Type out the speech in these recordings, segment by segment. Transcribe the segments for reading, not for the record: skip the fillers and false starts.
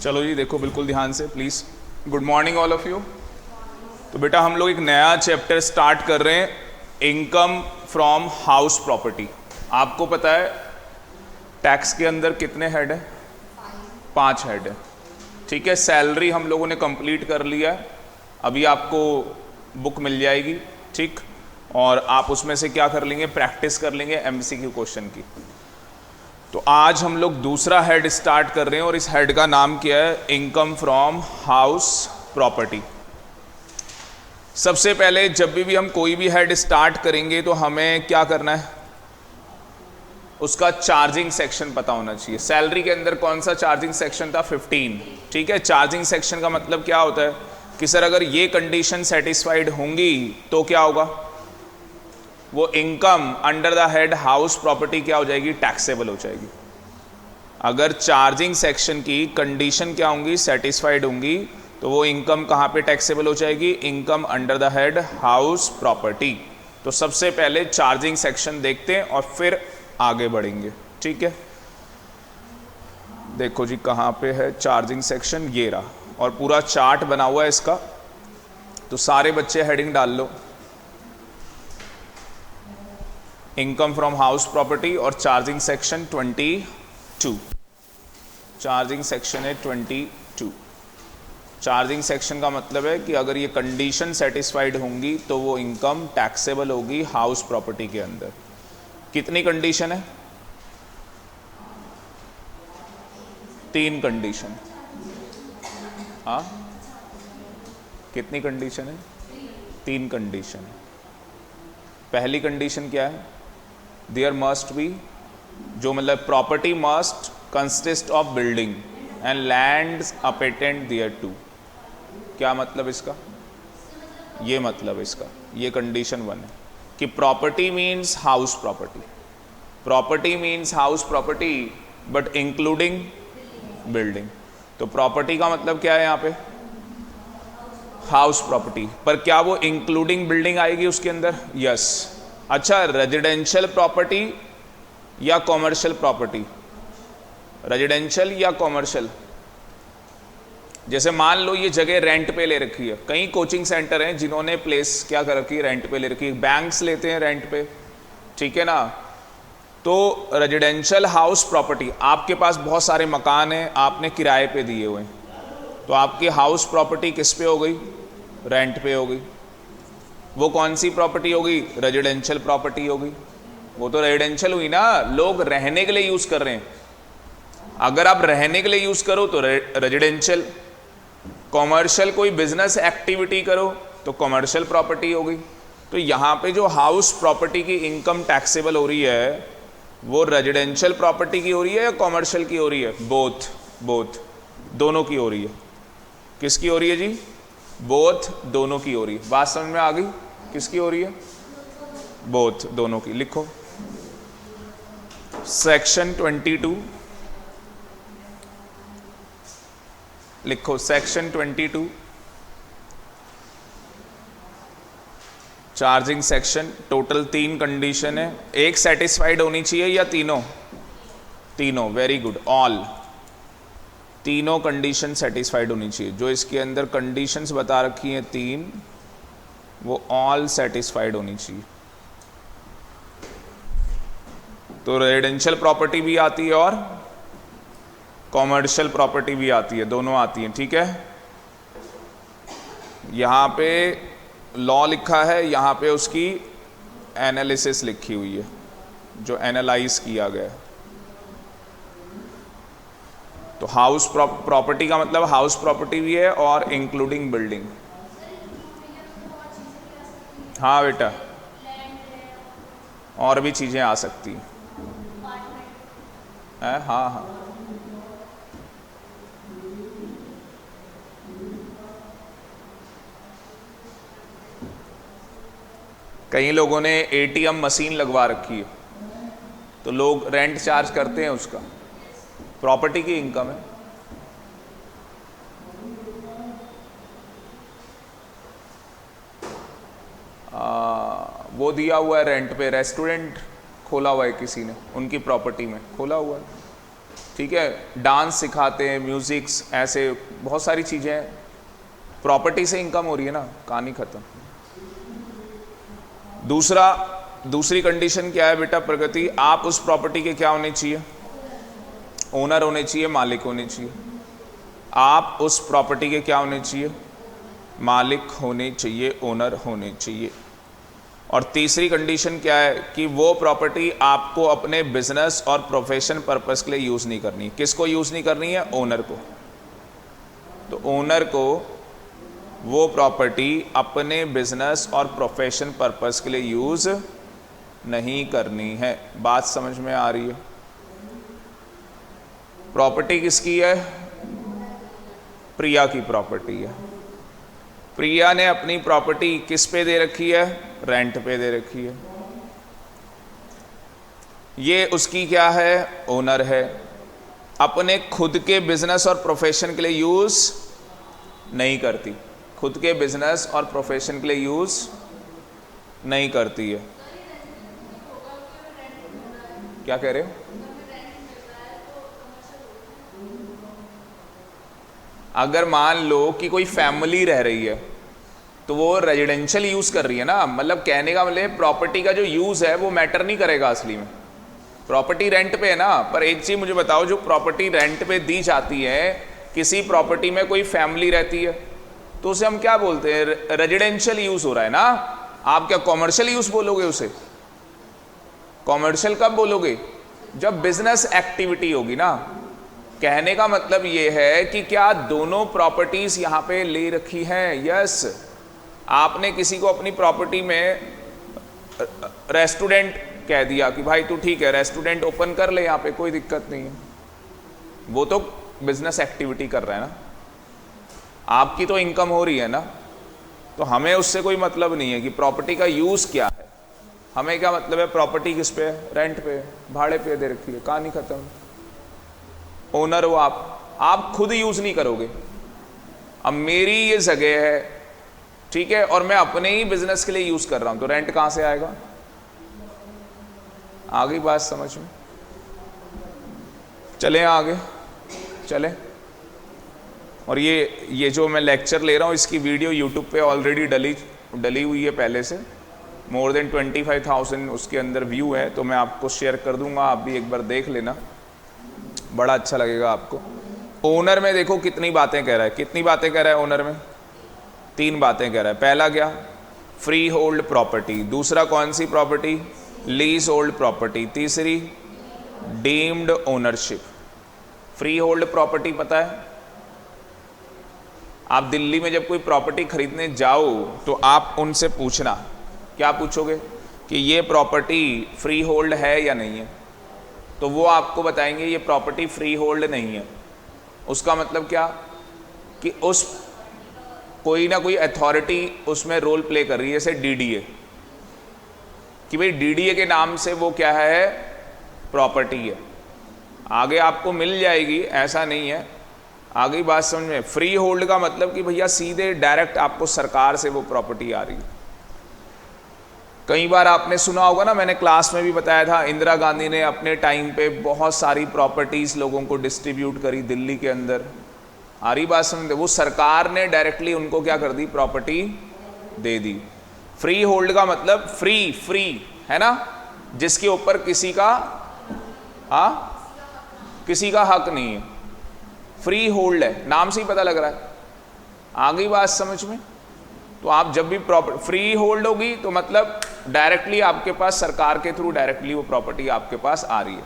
चलो जी, देखो बिल्कुल ध्यान से please. Good morning all of you. तो बेटा हम लोग एक नया चैप्टर स्टार्ट कर रहे हैं, इनकम फ्रॉम हाउस प्रॉपर्टी। आपको पता है टैक्स के अंदर कितने हेड है? 5 हेड है। ठीक है, सैलरी हम लोगों ने कंप्लीट कर लिया है, अभी आपको बुक मिल जाएगी। ठीक, और आप उसमें से क्या कर लेंगे, प्रैक्टिस कर लेंगे एमसीक्यू क्वेश्चन की। तो आज हम लोग दूसरा हेड स्टार्ट कर रहे हैं और इस हेड का नाम क्या है, इनकम फ्रॉम हाउस प्रॉपर्टी। सबसे पहले जब भी हम कोई भी हेड स्टार्ट करेंगे तो हमें क्या करना है, उसका चार्जिंग सेक्शन पता होना चाहिए। सैलरी के अंदर कौन सा चार्जिंग सेक्शन था? 15। ठीक है, चार्जिंग सेक्शन का मतलब क्या होता है कि सर अगर ये कंडीशन सेटिस्फाइड होंगी तो क्या होगा, वो income under the head house property क्या हो जाएगी, टैक्सेबल हो जाएगी। अगर चार्जिंग सेक्शन की कंडीशन क्या होंगी, सेटिस्फाइड होंगी, तो वो इनकम कहाँ पे टैक्सेबल हो जाएगी, income under the head house property. तो सबसे पहले चार्जिंग सेक्शन देखते हैं और फिर आगे बढ़ेंगे। ठीक है, देखो जी कहाँ पे है चार्जिंग सेक्शन, ये रहा, और पूरा चार्ट बना हुआ है इसका। तो सारे बच्चे हेडिंग डाल लो, इनकम फ्रॉम हाउस प्रॉपर्टी और चार्जिंग सेक्शन 22। चार्जिंग सेक्शन है 22। चार्जिंग सेक्शन का मतलब है कि अगर ये कंडीशन सेटिस्फाइड होंगी तो वो इनकम टैक्सेबल होगी हाउस प्रॉपर्टी के अंदर। कितनी कंडीशन है? 3 कंडीशन। हाँ, कितनी कंडीशन है? 3 कंडीशन। पहली कंडीशन क्या है, देयर मस्ट बी, जो मतलब property must consist of building and lands appurtenant thereto. क्या मतलब इसका? ये मतलब इसका, ये कंडीशन 1 है कि property means house property. Property means house property but including building. तो प्रॉपर्टी का मतलब क्या है यहाँ पे, हाउस प्रॉपर्टी, पर क्या वो इंक्लूडिंग बिल्डिंग आएगी उसके अंदर? यस। अच्छा, रेजिडेंशियल प्रॉपर्टी या कॉमर्शियल प्रॉपर्टी? रेजिडेंशियल या कॉमर्शियल? जैसे मान लो ये जगह रेंट पे ले रखी है, कई कोचिंग सेंटर हैं जिन्होंने प्लेस क्या कर रखी है, रेंट पे ले रखी है, बैंक्स लेते हैं रेंट पे। ठीक है ना, तो रेजिडेंशियल हाउस प्रॉपर्टी, आपके पास बहुत सारे मकान हैं, आपने किराए पे दिए हुए हैं, तो आपकी हाउस प्रॉपर्टी किस पे हो गई, रेंट पे हो गई। वो कौन सी प्रॉपर्टी होगी, रेजिडेंशियल प्रॉपर्टी होगी। वो तो रेजिडेंशियल हुई ना, लोग रहने के लिए यूज कर रहे हैं। अगर आप रहने के लिए यूज करो तो रेजिडेंशियल, कॉमर्शियल कोई बिजनेस एक्टिविटी करो तो कॉमर्शियल प्रॉपर्टी होगी। तो यहाँ पे जो हाउस प्रॉपर्टी की इनकम टैक्सेबल हो रही है वो रेजिडेंशियल प्रॉपर्टी की हो रही है या कॉमर्शियल की हो रही है? बोथ, बोथ, दोनों की हो रही है। किसकी हो रही है जी? बोथ, दोनों की हो रही है। बात समझ में आ गई? किसकी हो रही है? बोथ, दोनों की। लिखो सेक्शन 22, लिखो section 22, charging section. Total 3 condition है, एक सेटिस्फाइड होनी चाहिए या तीनों? तीनों, वेरी गुड, ऑल, तीनों कंडीशन सेटिस्फाइड होनी चाहिए। जो इसके अंदर कंडीशंस बता रखी हैं 3, वो ऑल सेटिस्फाइड होनी चाहिए। तो रेजिडेंशियल प्रॉपर्टी भी आती है और कॉमर्शियल प्रॉपर्टी भी आती है, दोनों आती हैं। ठीक है, यहाँ पे लॉ लिखा है, यहाँ पे उसकी एनालिसिस लिखी हुई है, जो एनालाइज किया गया है। तो हाउस प्रॉपर्टी का मतलब हाउस प्रॉपर्टी भी है और इंक्लूडिंग बिल्डिंग। हाँ बेटा, और भी चीजें आ सकती हैं। हाँ हाँ, कई लोगों ने एटीएम मशीन लगवा रखी है, तो लोग रेंट चार्ज करते हैं, उसका प्रॉपर्टी की इनकम है। वो दिया हुआ है रेंट पे, रेस्टोरेंट खोला हुआ है किसी ने, उनकी प्रॉपर्टी में खोला हुआ है, ठीक है, डांस सिखाते हैं, म्यूजिक्स, ऐसे बहुत सारी चीजें हैं। प्रॉपर्टी से इनकम हो रही है ना, कहानी खत्म। दूसरी कंडीशन क्या है बेटा प्रगति, आप उस प्रॉपर्टी के क्या होने चाहिए, ओनर होने चाहिए, मालिक होने चाहिए। आप उस प्रॉपर्टी के क्या होने चाहिए, मालिक होने चाहिए, ओनर होने चाहिए। और तीसरी कंडीशन क्या है कि वो प्रॉपर्टी आपको अपने बिजनेस और प्रोफेशन पर्पस के लिए यूज नहीं करनी। किसको यूज नहीं करनी है, ओनर को। तो ओनर को वो प्रॉपर्टी अपने बिजनेस और प्रोफेशन पर्पस के लिए यूज नहीं करनी है। बात समझ में आ रही है? प्रॉपर्टी किसकी है, प्रिया की प्रॉपर्टी है। प्रिया ने अपनी प्रॉपर्टी किस पे दे रखी है, रेंट पे दे रखी है। ये उसकी क्या है, ओनर है। अपने खुद के बिजनेस और प्रोफेशन के लिए यूज नहीं करती, खुद के बिजनेस और प्रोफेशन के लिए यूज नहीं करती है। क्या कह रहे हो? अगर मान लो कि कोई फैमिली रह रही है तो वो रेजिडेंशियल यूज कर रही है ना, मतलब कहने का मतलब प्रॉपर्टी का जो यूज है वो मैटर नहीं करेगा असली में। प्रॉपर्टी रेंट पे है ना, पर एक चीज मुझे बताओ, जो प्रॉपर्टी रेंट पे दी जाती है, किसी प्रॉपर्टी में कोई फैमिली रहती है तो उसे हम क्या बोलते हैं, रेजिडेंशियल यूज हो रहा है ना। आप क्या कॉमर्शियल यूज बोलोगे उसे? कॉमर्शियल कब बोलोगे, जब बिजनेस एक्टिविटी होगी ना। कहने का मतलब ये है कि क्या दोनों प्रॉपर्टीज यहां पे ले रखी हैं? यस। आपने किसी को अपनी प्रॉपर्टी में रेस्टोरेंट कह दिया कि भाई तू ठीक है रेस्टोरेंट ओपन कर ले, यहां पे कोई दिक्कत नहीं है, वो तो बिजनेस एक्टिविटी कर रहा है ना, आपकी तो इनकम हो रही है ना। तो हमें उससे कोई मतलब नहीं है कि प्रॉपर्टी का यूज क्या है, हमें क्या मतलब है प्रॉपर्टी किस पे है, रेंट पे, भाड़े पे दे रखी है, कहानी खत्म। ओनर हो आप खुद यूज नहीं करोगे। अब मेरी ये जगह है, ठीक है, और मैं अपने ही बिजनेस के लिए यूज कर रहा हूं, तो रेंट कहां से आएगा? आ गई बात समझ में? चले आगे चले। और ये जो मैं लेक्चर ले रहा हूं इसकी वीडियो यूट्यूब पे ऑलरेडी डली हुई है पहले से, मोर देन 25,000 उसके अंदर व्यू है, तो मैं आपको शेयर कर दूंगा, आप भी एक बार देख लेना, बड़ा अच्छा लगेगा आपको। ओनर में देखो कितनी बातें कह रहा है, कितनी बातें कह रहा है ओनर में, 3 बातें कह रहा है। पहला क्या, फ्री होल्ड प्रॉपर्टी। दूसरा कौन सी प्रॉपर्टी, लीज होल्ड प्रॉपर्टी। तीसरी deemed ownership. Free hold property पता है, आप दिल्ली में जब कोई प्रॉपर्टी खरीदने जाओ तो आप उनसे पूछना, क्या पूछोगे कि ये प्रॉपर्टी फ्री होल्ड है या नहीं है, तो वो आपको बताएंगे ये प्रॉपर्टी फ्री होल्ड नहीं है। उसका मतलब क्या कि उस कोई ना कोई अथॉरिटी उसमें रोल प्ले कर रही है, जैसे डीडीए, कि भाई डीडीए के नाम से वो क्या है, प्रॉपर्टी है। आगे आपको मिल जाएगी, ऐसा नहीं है, आगे बात समझ में। फ्री होल्ड का मतलब कि भैया सीधे डायरेक्ट आपको सरकार से वो प्रॉपर्टी आ रही है। कई बार आपने सुना होगा ना, मैंने क्लास में भी बताया था, इंदिरा गांधी ने अपने टाइम पे बहुत सारी प्रॉपर्टीज लोगों को डिस्ट्रीब्यूट करी दिल्ली के अंदर। आ रही बात समझते, वो सरकार ने डायरेक्टली उनको क्या कर दी, प्रॉपर्टी दे दी। फ्री होल्ड का मतलब फ्री है ना, जिसके ऊपर किसी का हक नहीं है, फ्री होल्ड है, नाम से ही पता लग रहा है। आ गई बात समझ में? तो आप जब भी प्रॉपर्टी फ्री होल्ड होगी तो मतलब डायरेक्टली आपके पास सरकार के थ्रू डायरेक्टली वो प्रॉपर्टी आपके पास आ रही है।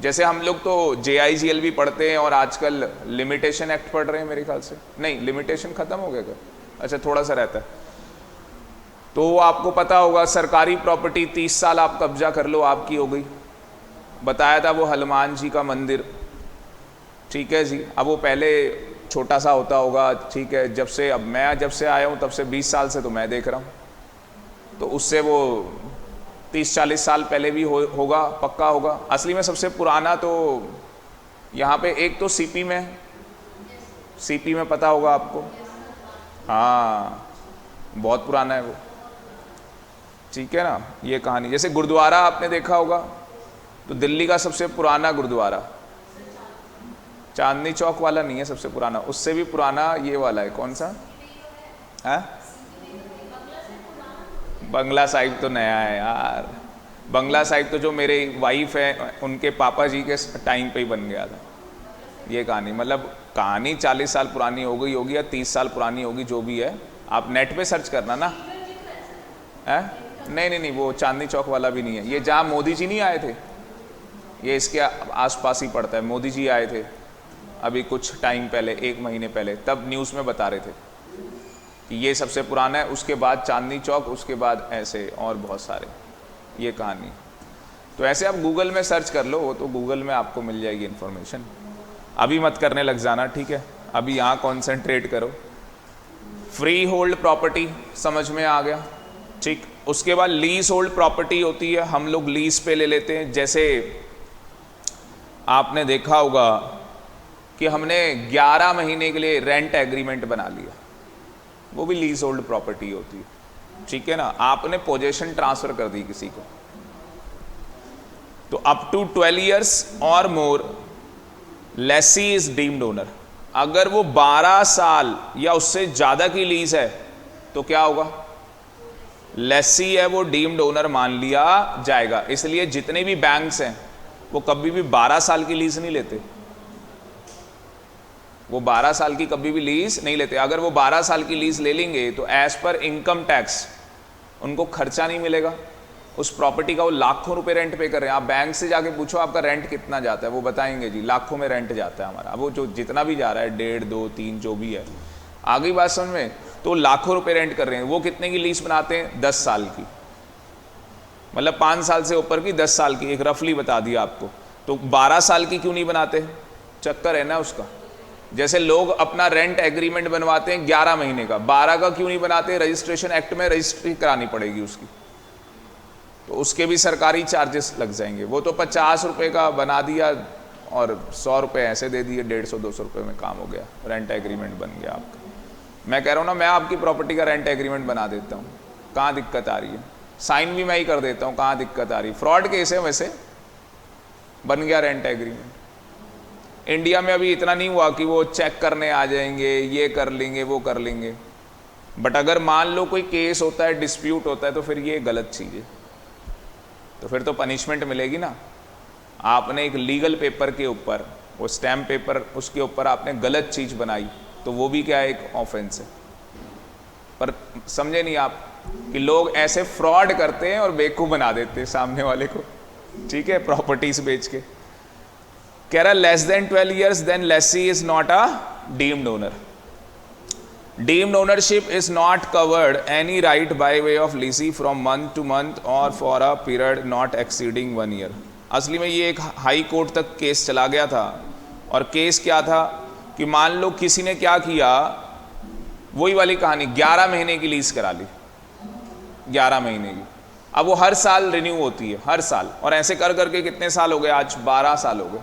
जैसे हम लोग तो JIGL भी पढ़ते हैं और आजकल लिमिटेशन एक्ट पढ़ रहे हैं मेरे ख्याल से, नहीं लिमिटेशन खत्म हो गया क्या, अच्छा थोड़ा सा रहता है, तो आपको पता होगा सरकारी प्रॉपर्टी 30 साल आप कब्जा कर लो आपकी हो गई। बताया था वो हनुमान जी का मंदिर, ठीक है जी, अब वो पहले छोटा सा होता होगा, ठीक है, जब से आया हूँ तब से 20 साल से तो मैं देख रहा हूँ, तो उससे वो 30-40 साल पहले भी होगा, पक्का होगा। असली में सबसे पुराना तो यहाँ पे एक तो सीपी में पता होगा आपको, हाँ बहुत पुराना है वो, ठीक है ना। ये कहानी, जैसे गुरुद्वारा आपने देखा होगा, तो दिल्ली का सबसे पुराना गुरुद्वारा चांदनी चौक वाला नहीं है सबसे पुराना, उससे भी पुराना ये वाला है। कौन सा है? बंगला साहिब तो नया है यार। बंगला साहिब तो जो मेरे वाइफ है उनके पापा जी के टाइम पे ही बन गया था ये कहानी। मतलब कहानी 40 साल पुरानी हो गई होगी या 30 साल पुरानी होगी, जो भी है। आप नेट पे सर्च करना ना। है? नहीं नहीं नहीं, वो चांदनी चौक वाला भी नहीं है। ये जहाँ मोदी जी नहीं आए थे, ये इसके आसपास ही पड़ता है। मोदी जी आए थे अभी कुछ टाइम पहले, 1 महीने पहले, तब न्यूज़ में बता रहे थे कि ये सबसे पुराना है, उसके बाद चांदनी चौक, उसके बाद ऐसे और बहुत सारे, ये कहानी। तो ऐसे आप गूगल में सर्च कर लो, वो तो गूगल में आपको मिल जाएगी इन्फॉर्मेशन। अभी मत करने लग जाना, ठीक है? अभी यहाँ कॉन्सेंट्रेट करो। फ्री होल्ड प्रॉपर्टी समझ में आ गया, ठीक। उसके बाद लीज होल्ड प्रॉपर्टी होती है, हम लोग लीज पे ले लेते हैं। जैसे आपने देखा होगा कि हमने 11 महीने के लिए रेंट एग्रीमेंट बना लिया, वो भी लीज होल्ड प्रॉपर्टी होती है, ठीक है ना? आपने पोजीशन ट्रांसफर कर दी किसी को, तो अप टू 12 ईयर्स और मोर लेसी इज डीम्ड ओनर। अगर वो 12 साल या उससे ज्यादा की लीज है तो क्या होगा? लेसी है वो डीम्ड ओनर मान लिया जाएगा। इसलिए जितने भी बैंक्स हैं वो कभी भी 12 साल की लीज नहीं लेते, वो 12 साल की कभी भी लीज नहीं लेते। अगर वो 12 साल की लीज ले लेंगे तो एज पर इनकम टैक्स उनको खर्चा नहीं मिलेगा उस प्रॉपर्टी का। वो लाखों रुपए रेंट पे कर रहे हैं। आप बैंक से जाके पूछो आपका रेंट कितना जाता है, वो बताएंगे जी लाखों में रेंट जाता है हमारा। वो जो जितना भी जा रहा है, 1.5, 2, 3 जो भी है, आगे बात समझ में, तो लाखों रुपए रेंट कर रहे हैं। वो कितने की लीज बनाते हैं? 10 साल की, मतलब 5 साल से ऊपर की, 10 साल की, एक रफली बता दिया आपको। तो 12 साल की क्यों नहीं बनाते? चक्कर है ना उसका। जैसे लोग अपना रेंट एग्रीमेंट बनवाते हैं 11 महीने का, 12 का क्यों नहीं बनाते? रजिस्ट्रेशन एक्ट में रजिस्ट्री करानी पड़ेगी उसकी, तो उसके भी सरकारी चार्जेस लग जाएंगे। वो तो 50 रुपए का बना दिया और 100 रुपए ऐसे दे दिए, 150, 200 रुपए में काम हो गया, रेंट एग्रीमेंट बन गया आपका। मैं कह रहा हूँ ना, मैं आपकी प्रॉपर्टी का रेंट एग्रीमेंट बना देता हूँ, कहाँ दिक्कत आ रही है? साइन भी मैं ही कर देता हूँ, कहाँ दिक्कत आ रही है? फ्रॉड केस है वैसे, बन गया रेंट एग्रीमेंट। इंडिया में अभी इतना नहीं हुआ कि वो चेक करने आ जाएंगे, ये कर लेंगे, वो कर लेंगे। बट अगर मान लो कोई केस होता है, डिस्प्यूट होता है, तो फिर ये गलत चीज़ है, तो फिर तो पनिशमेंट मिलेगी ना। आपने एक लीगल पेपर के ऊपर, वो स्टैम्प पेपर, उसके ऊपर आपने गलत चीज़ बनाई, तो वो भी क्या है? एक ऑफेंस है। पर समझे नहीं आप कि लोग ऐसे फ्रॉड करते हैं और बेवकूफ़ बना देते हैं सामने वाले को, ठीक है, प्रॉपर्टीज बेच के। कह रहा less than 12 years then lessee is not a deemed owner. Deemed ownership is not covered any right by way of lease from month to month और for a period not exceeding 1 year. असली में ये एक high court तक case चला गया था, और केस क्या था कि मान लो किसी ने क्या किया, वही वाली कहानी, 11 महीने की लीज करा ली, 11 महीने की। अब वो हर साल रिन्यू होती है, हर साल, और ऐसे कर करके कितने साल हो गए? आज 12 साल हो गए।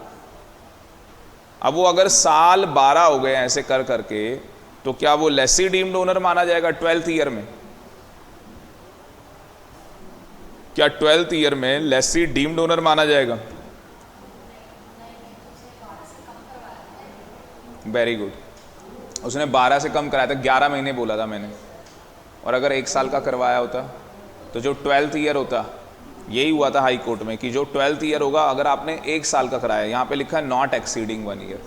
अब वो अगर साल 12 हो गए ऐसे कर करके, तो क्या वो लेसी डीम्ड ओनर माना जाएगा 12th ईयर में? क्या 12th ईयर में लेसी डीम्ड ओनर माना जाएगा? वेरी गुड, उसने 12 से कम कराया था, 11 महीने बोला था मैंने। और अगर 1 साल का करवाया होता तो जो 12th ईयर होता, यही हुआ था हाई कोर्ट में कि जो 12th ईयर होगा, अगर आपने 1 साल का कराया, यहाँ पे लिखा है नॉट एक्सीडिंग 1 ईयर।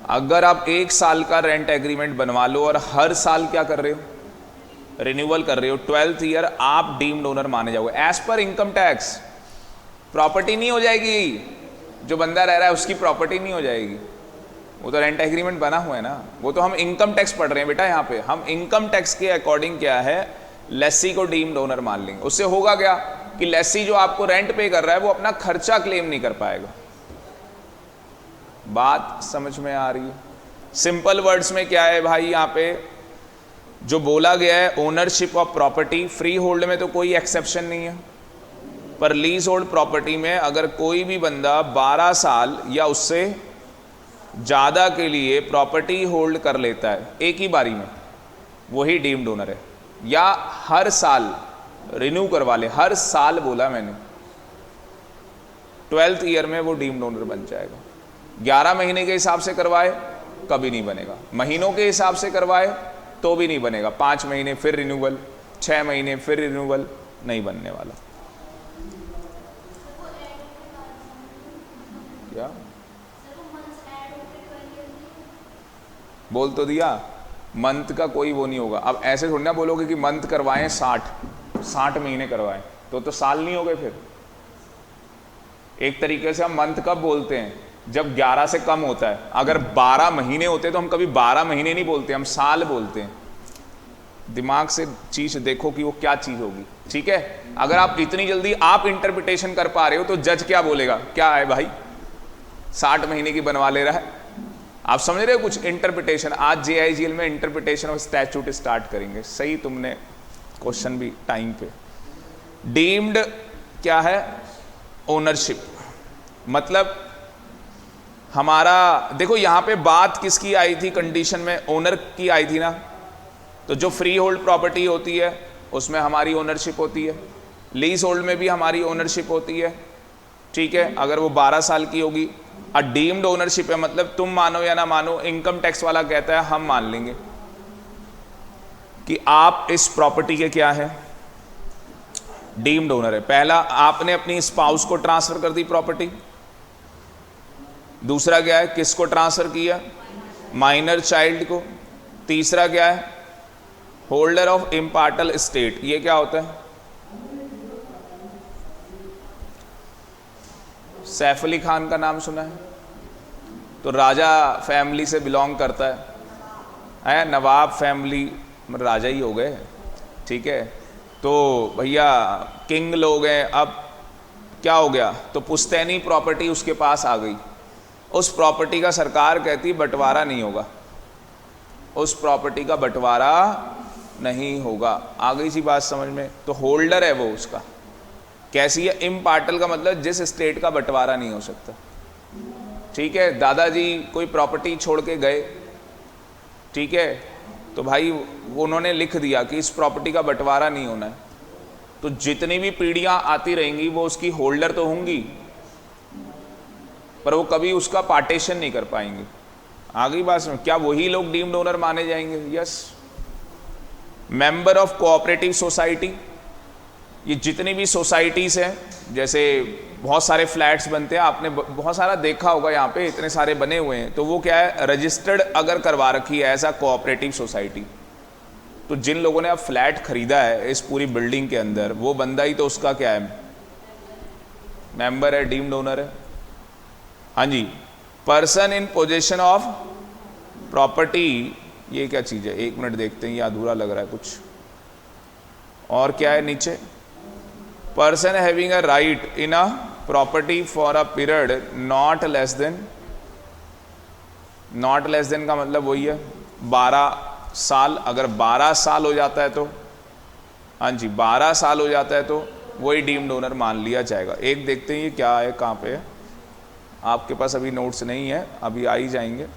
अगर आप 1 साल का रेंट एग्रीमेंट बनवा लो और हर साल क्या कर रहे हो? रिन्यूअल कर रहे हो, 12th ईयर आप डीम्ड ओनर माने जाओगे। As per income tax property नहीं हो जाएगी, जो बंदा रह रहा है उसकी प्रॉपर्टी नहीं हो जाएगी, वो तो रेंट एग्रीमेंट बना हुआ है ना। वो तो हम इनकम टैक्स पढ़ रहे हैं बेटा, यहाँ पे हम इनकम टैक्स के अकॉर्डिंग क्या है, लेसी को डीम्ड ओनर मान लेंगे। उससे होगा क्या कि लेसी जो आपको रेंट पे कर रहा है वो अपना खर्चा क्लेम नहीं कर पाएगा। बात समझ में आ रही है? सिंपल वर्ड्स में क्या है भाई, यहाँ पे जो बोला गया है, ownership of property, free hold में तो कोई एक्सेप्शन नहीं है, पर लीज होल्ड प्रॉपर्टी में अगर कोई भी बंदा 12 साल या उससे ज्यादा के लिए प्रॉपर्टी होल्ड कर लेता है एक ही बारी में, वही डीम्ड ओनर है। या हर साल रिन्यू करवा ले, हर साल बोला मैंने, 12th ईयर में वो डीम्ड ओनर बन जाएगा। 11 महीने के हिसाब से करवाए कभी नहीं बनेगा, महीनों के हिसाब से करवाए तो भी नहीं बनेगा, 5 महीने फिर रिन्यूअल, 6 महीने फिर रिन्यूअल, नहीं बनने वाला। क्या बोल तो दिया, मंथ का कोई वो नहीं होगा। अब ऐसे थोड़ी ना बोलोगे कि मंथ करवाएं 60 महीने करवाएं, तो साल नहीं हो गए फिर। एक तरीके से हम मंथ कब बोलते हैं, जब 11 से कम होता है। अगर 12 महीने होते तो हम कभी 12 महीने नहीं बोलते, हम साल बोलते हैं। दिमाग से चीज देखो कि वो क्या चीज होगी, ठीक है। अगर आप इतनी जल्दी आप इंटरप्रिटेशन कर पा रहे हो तो जज क्या बोलेगा, क्या है भाई 60 महीने की बनवा ले रहा है। आप समझ रहे हो कुछ इंटरप्रिटेशन। आज JIGL में इंटरप्रिटेशन ऑफ स्टैट्यूट स्टार्ट करेंगे। सही तुमने क्वेश्चन भी टाइम पे। डीम्ड क्या है, ओनरशिप, मतलब हमारा देखो यहां पे बात किसकी आई थी, कंडीशन में ओनर की आई थी ना। तो जो फ्री होल्ड प्रॉपर्टी होती है उसमें हमारी ओनरशिप होती है, लीज होल्ड में भी हमारी ओनरशिप होती है, ठीक है, अगर वो 12 साल की होगी। डीम्ड ओनरशिप है मतलब तुम मानो या ना मानो, इनकम टैक्स वाला कहता है हम मान लेंगे कि आप इस प्रॉपर्टी के क्या है, डीम्ड ओनर है। पहला, आपने अपनी स्पाउस को ट्रांसफर कर दी प्रॉपर्टी। दूसरा क्या है, किसको ट्रांसफर किया, माइनर चाइल्ड को। तीसरा क्या है, होल्डर ऑफ इम्पार्टल एस्टेट। ये क्या होता है, सैफ अली खान का नाम सुना है, तो राजा फैमिली से बिलोंग करता है, नवाब फैमिली राजा ही हो गए, ठीक है। तो भैया किंग लोग हैं, अब क्या हो गया, तो पुश्तैनी प्रॉपर्टी उसके पास आ गई। उस प्रॉपर्टी का सरकार कहती बंटवारा नहीं होगा, उस प्रॉपर्टी का बंटवारा नहीं होगा। आ गई सी बात समझ में। तो होल्डर है वो उसका, कैसी है, इम्पार्टल का मतलब जिस स्टेट का बंटवारा नहीं हो सकता, ठीक है। दादाजी कोई प्रॉपर्टी छोड़ के गए, ठीक है, तो भाई उन्होंने लिख दिया कि इस प्रॉपर्टी का बंटवारा नहीं होना है, तो जितनी भी पीढ़ियां आती रहेंगी वो उसकी होल्डर तो होंगी, पर वो कभी उसका पार्टीशन नहीं कर पाएंगे। आ गई बात में। क्या वही लोग डीम्ड ओनर माने जाएंगे, yes. Member of cooperative society, ये जितनी भी सोसाइटीज हैं, जैसे बहुत सारे फ्लैट्स बनते हैं, आपने बहुत सारा देखा होगा, यहाँ पे इतने सारे बने हुए हैं, तो वो क्या है, रजिस्टर्ड अगर करवा रखी है एज अ कोऑपरेटिव सोसाइटी, तो जिन लोगों ने अब फ्लैट खरीदा है इस पूरी बिल्डिंग के अंदर, वो बंदा ही तो उसका क्या है, मेंबर है, डीम्ड ओनर है। हाँ जी। Person in possession of property, ये क्या चीज है, एक मिनट देखते हैं, ये अधूरा लग रहा है कुछ। और क्या है नीचे, person having a right in a property for a period not less than, not less than का मतलब वही है 12 साल। अगर 12 साल हो जाता है तो, हाँ जी, 12 साल हो जाता है तो वही डीम्ड ओनर मान लिया जाएगा। एक देखते हैं ये क्या है, कहाँ पे है, आपके पास अभी नोट्स नहीं है, अभी आ ही जाएंगे।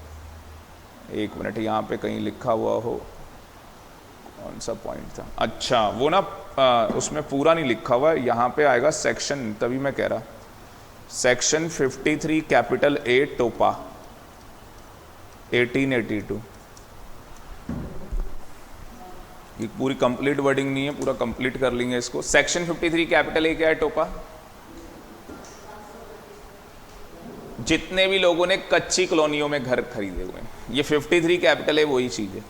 एक मिनट, यहाँ पे कहीं लिखा हुआ हो, कौन सा पॉइंट था, अच्छा वो ना उसमें पूरा नहीं लिखा हुआ है, यहाँ पे आएगा सेक्शन, तभी मैं कह रहा, सेक्शन 53 कैपिटल A टोपा 1882। ये पूरी कंप्लीट वर्डिंग नहीं है, पूरा कंप्लीट कर लेंगे इसको। सेक्शन 53 कैपिटल A क्या है, टोपा। जितने भी लोगों ने कच्ची कॉलोनियों में घर खरीदे हुए हैं, ये 53 कैपिटल है, वही चीज है।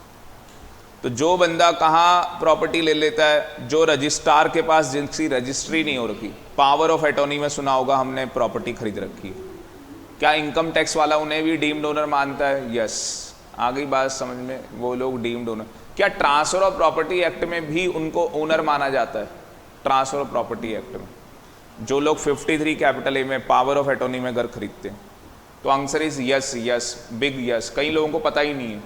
तो जो बंदा कहाँ प्रॉपर्टी ले लेता है, जो रजिस्ट्रार के पास जिनकी रजिस्ट्री नहीं हो रखी, पावर ऑफ अटॉर्नी में सुना होगा हमने, प्रॉपर्टी खरीद रखी, क्या इनकम टैक्स वाला उन्हें भी डीम्ड ओनर मानता है, यस। आ गई बात समझ में, वो लोग डीम्ड ओनर। क्या ट्रांसफर ऑफ प्रॉपर्टी एक्ट में भी उनको ओनर माना जाता है, ट्रांसफर ऑफ प्रॉपर्टी एक्ट में, जो लोग 53 कैपिटल ए में पावर ऑफ अटॉर्नी में घर खरीदते हैं। तो answer is yes, yes, big yes. कई लोगों को पता ही नहीं है,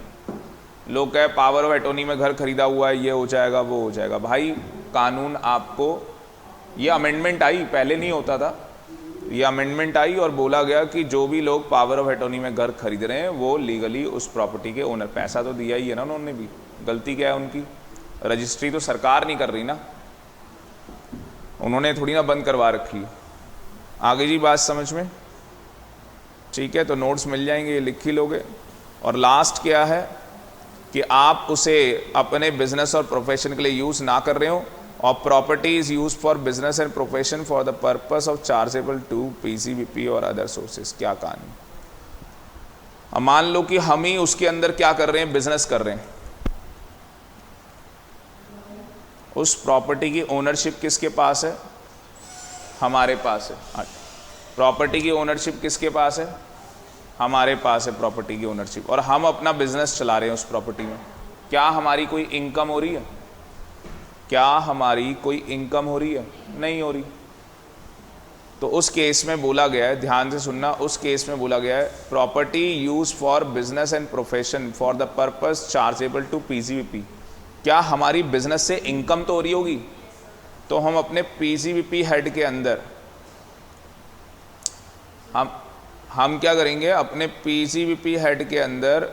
लोग कहे पावर ऑफ अटॉर्नी में घर खरीदा हुआ है, ये हो जाएगा वो हो जाएगा। भाई कानून आपको, ये अमेंडमेंट आई, पहले नहीं होता था, ये अमेंडमेंट आई और बोला गया कि जो भी लोग पावर ऑफ अटॉर्नी में घर खरीद रहे हैं वो लीगली उस प्रॉपर्टी के ओनर। पैसा तो दिया ही है ना उन्होंने भी, गलती क्या है उनकी, रजिस्ट्री तो सरकार नहीं कर रही ना, उन्होंने थोड़ी ना बंद करवा रखी है। आगे जी बात समझ में। ठीक है, तो नोट्स मिल जाएंगे, ये लिख ही लोगे। और लास्ट क्या है कि आप उसे अपने बिजनेस और प्रोफेशन के लिए यूज़ ना कर रहे हो, और property is use for business and profession for the purpose of chargeable to PCBP और अदर सोर्सेज। क्या कहानी? अब मान लो कि हम ही उसके अंदर क्या कर रहे हैं, बिजनेस कर रहे हैं। उस प्रॉपर्टी की ओनरशिप किसके पास है? हमारे पास है। प्रॉपर्टी की ओनरशिप किसके पास है? हमारे पास है प्रॉपर्टी की ओनरशिप, और हम अपना बिजनेस चला रहे हैं उस प्रॉपर्टी में। क्या हमारी कोई इनकम हो रही है? क्या हमारी कोई इनकम हो रही है? नहीं हो रही। तो उस केस में बोला गया है, ध्यान से सुनना, उस केस में बोला गया है property use for business and profession for the purpose chargeable to PCBP. क्या हमारी बिजनेस से इनकम तो हो रही होगी, तो हम अपने पीसीबीपी हेड के अंदर हम क्या करेंगे, अपने पीसीबीपी हेड के अंदर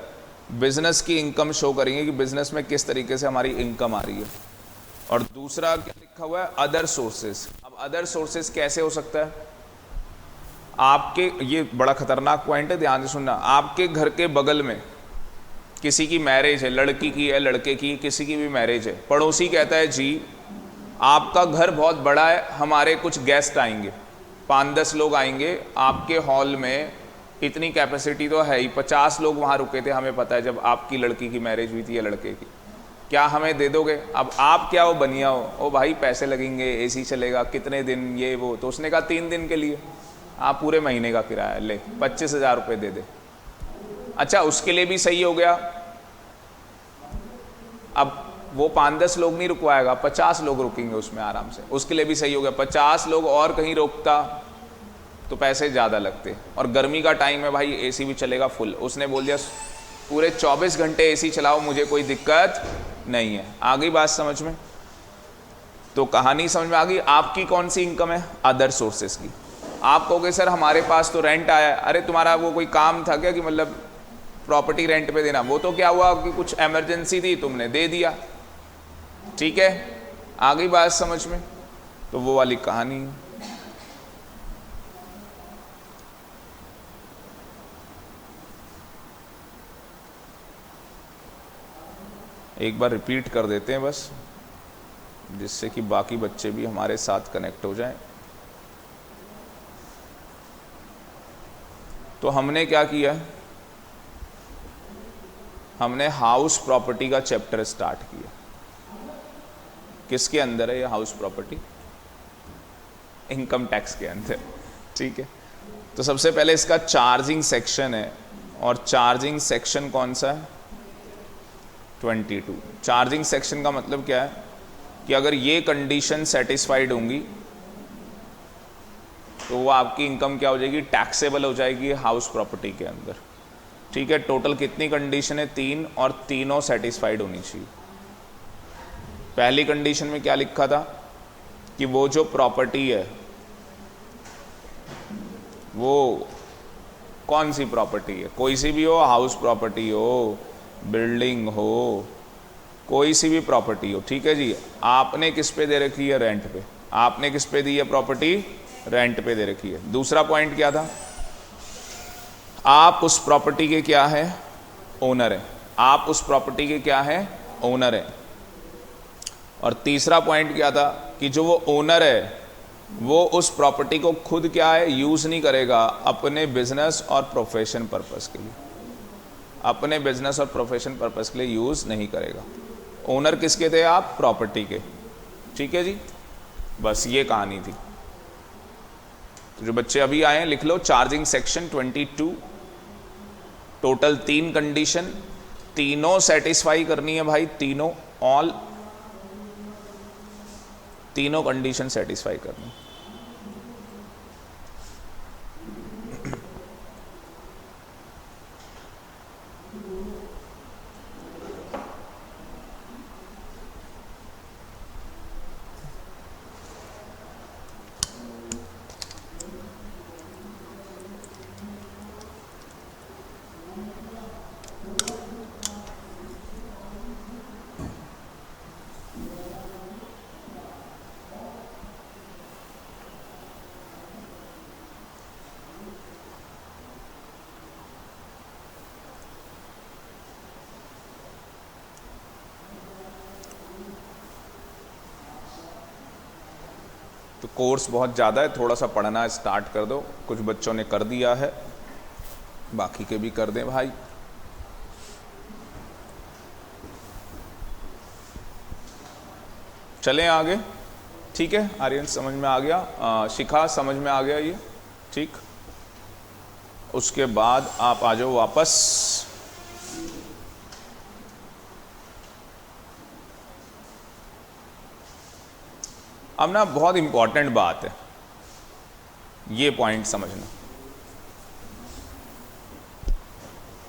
बिजनेस की इनकम शो करेंगे कि बिजनेस में किस तरीके से हमारी इनकम आ रही है। और दूसरा क्या लिखा हुआ है? Other sources. अब अदर सोर्सेस कैसे हो सकता है? आपके, ये बड़ा खतरनाक पॉइंट है, ध्यान से सुनना। आपके घर के बगल में किसी की मैरिज है, लड़की की है, लड़के की, किसी की भी मैरिज है। पड़ोसी कहता है जी आपका घर बहुत बड़ा है, हमारे कुछ गेस्ट आएंगे, 5-10 लोग आएंगे आपके हॉल में, इतनी कैपेसिटी तो है ही, 50 लोग वहाँ रुके थे, हमें पता है जब आपकी लड़की की मैरिज हुई थी या लड़के की। क्या हमें दे दोगे? अब आप क्या हो, बनिया हो, ओ भाई पैसे लगेंगे, एसी चलेगा, कितने दिन, ये वो। तो उसने कहा 3 दिन के लिए। आप पूरे महीने का किराया ले, 25,000 रुपये दे दे। अच्छा, उसके लिए भी सही हो गया। अब वो 5-10 लोग नहीं रुकवाएगा, 50 लोग रुकेंगे उसमें आराम से, उसके लिए भी सही हो गया। 50 लोग और कहीं रोकता तो पैसे ज़्यादा लगते, और गर्मी का टाइम है भाई, एसी भी चलेगा फुल। उसने बोल दिया पूरे 24 घंटे एसी चलाओ, मुझे कोई दिक्कत नहीं है। आ गई बात समझ में? तो कहानी समझ में आ गई। आपकी कौन सी इनकम है? अदर सोर्सेस की। आप कहोगे सर हमारे पास तो रेंट आया। अरे तुम्हारा वो कोई काम था क्या कि मतलब प्रॉपर्टी रेंट पे देना? वो तो क्या हुआ कि कुछ इमरजेंसी थी, तुमने दे दिया, ठीक है। आ गई बात समझ में? तो वो वाली कहानी। एक बार रिपीट कर देते हैं बस, जिससे कि बाकी बच्चे भी हमारे साथ कनेक्ट हो जाएं। तो हमने क्या किया? हमने हाउस प्रॉपर्टी का चैप्टर स्टार्ट किया। किसके अंदर है ये हाउस प्रॉपर्टी? इनकम टैक्स के अंदर, ठीक है। तो सबसे पहले इसका चार्जिंग सेक्शन है, और चार्जिंग सेक्शन कौन सा है? 22। चार्जिंग सेक्शन का मतलब क्या है कि अगर ये कंडीशन सेटिस्फाइड होंगी तो वो आपकी इनकम क्या हो जाएगी? टैक्सेबल हो जाएगी हाउस प्रॉपर्टी के अंदर, ठीक है। टोटल कितनी कंडीशन है? 3, और तीनों सेटिस्फाइड होनी चाहिए। पहली कंडीशन में क्या लिखा था कि वो जो प्रॉपर्टी है वो कौन सी प्रॉपर्टी है? कोई सी भी हो, हाउस प्रॉपर्टी हो, बिल्डिंग हो, कोई सी भी प्रॉपर्टी हो, ठीक है जी। आपने किस पे दे रखी है? रेंट पे। आपने किस पे दी है प्रॉपर्टी? रेंट पे दे रखी है। दूसरा पॉइंट क्या था? आप उस प्रॉपर्टी के क्या है? ओनर है। आप उस प्रॉपर्टी के क्या है? ओनर है। और तीसरा पॉइंट क्या था कि जो वो ओनर है वो उस प्रॉपर्टी को खुद क्या है? यूज नहीं करेगा अपने बिजनेस और प्रोफेशन पर्पस के लिए। अपने बिजनेस और प्रोफेशन पर्पस के लिए यूज नहीं करेगा। ओनर किसके थे आप? प्रॉपर्टी के, ठीक है जी। बस ये कहानी थी। तो जो बच्चे अभी आए हैं लिख लो, चार्जिंग सेक्शन 22, टोटल 3 कंडीशन, तीनों सेटिस्फाई करनी है भाई, तीनों, ऑल तीनों कंडीशन सेटिस्फाई करनी। तो कोर्स बहुत ज़्यादा है, थोड़ा सा पढ़ना स्टार्ट कर दो। कुछ बच्चों ने कर दिया है, बाकी के भी कर दें भाई। चलें आगे, ठीक है। आर्यन समझ में आ गया, शिखा समझ में आ गया ये, ठीक। उसके बाद आप आ जाओ वापस। अब ना बहुत इंपॉर्टेंट बात है, ये पॉइंट समझना।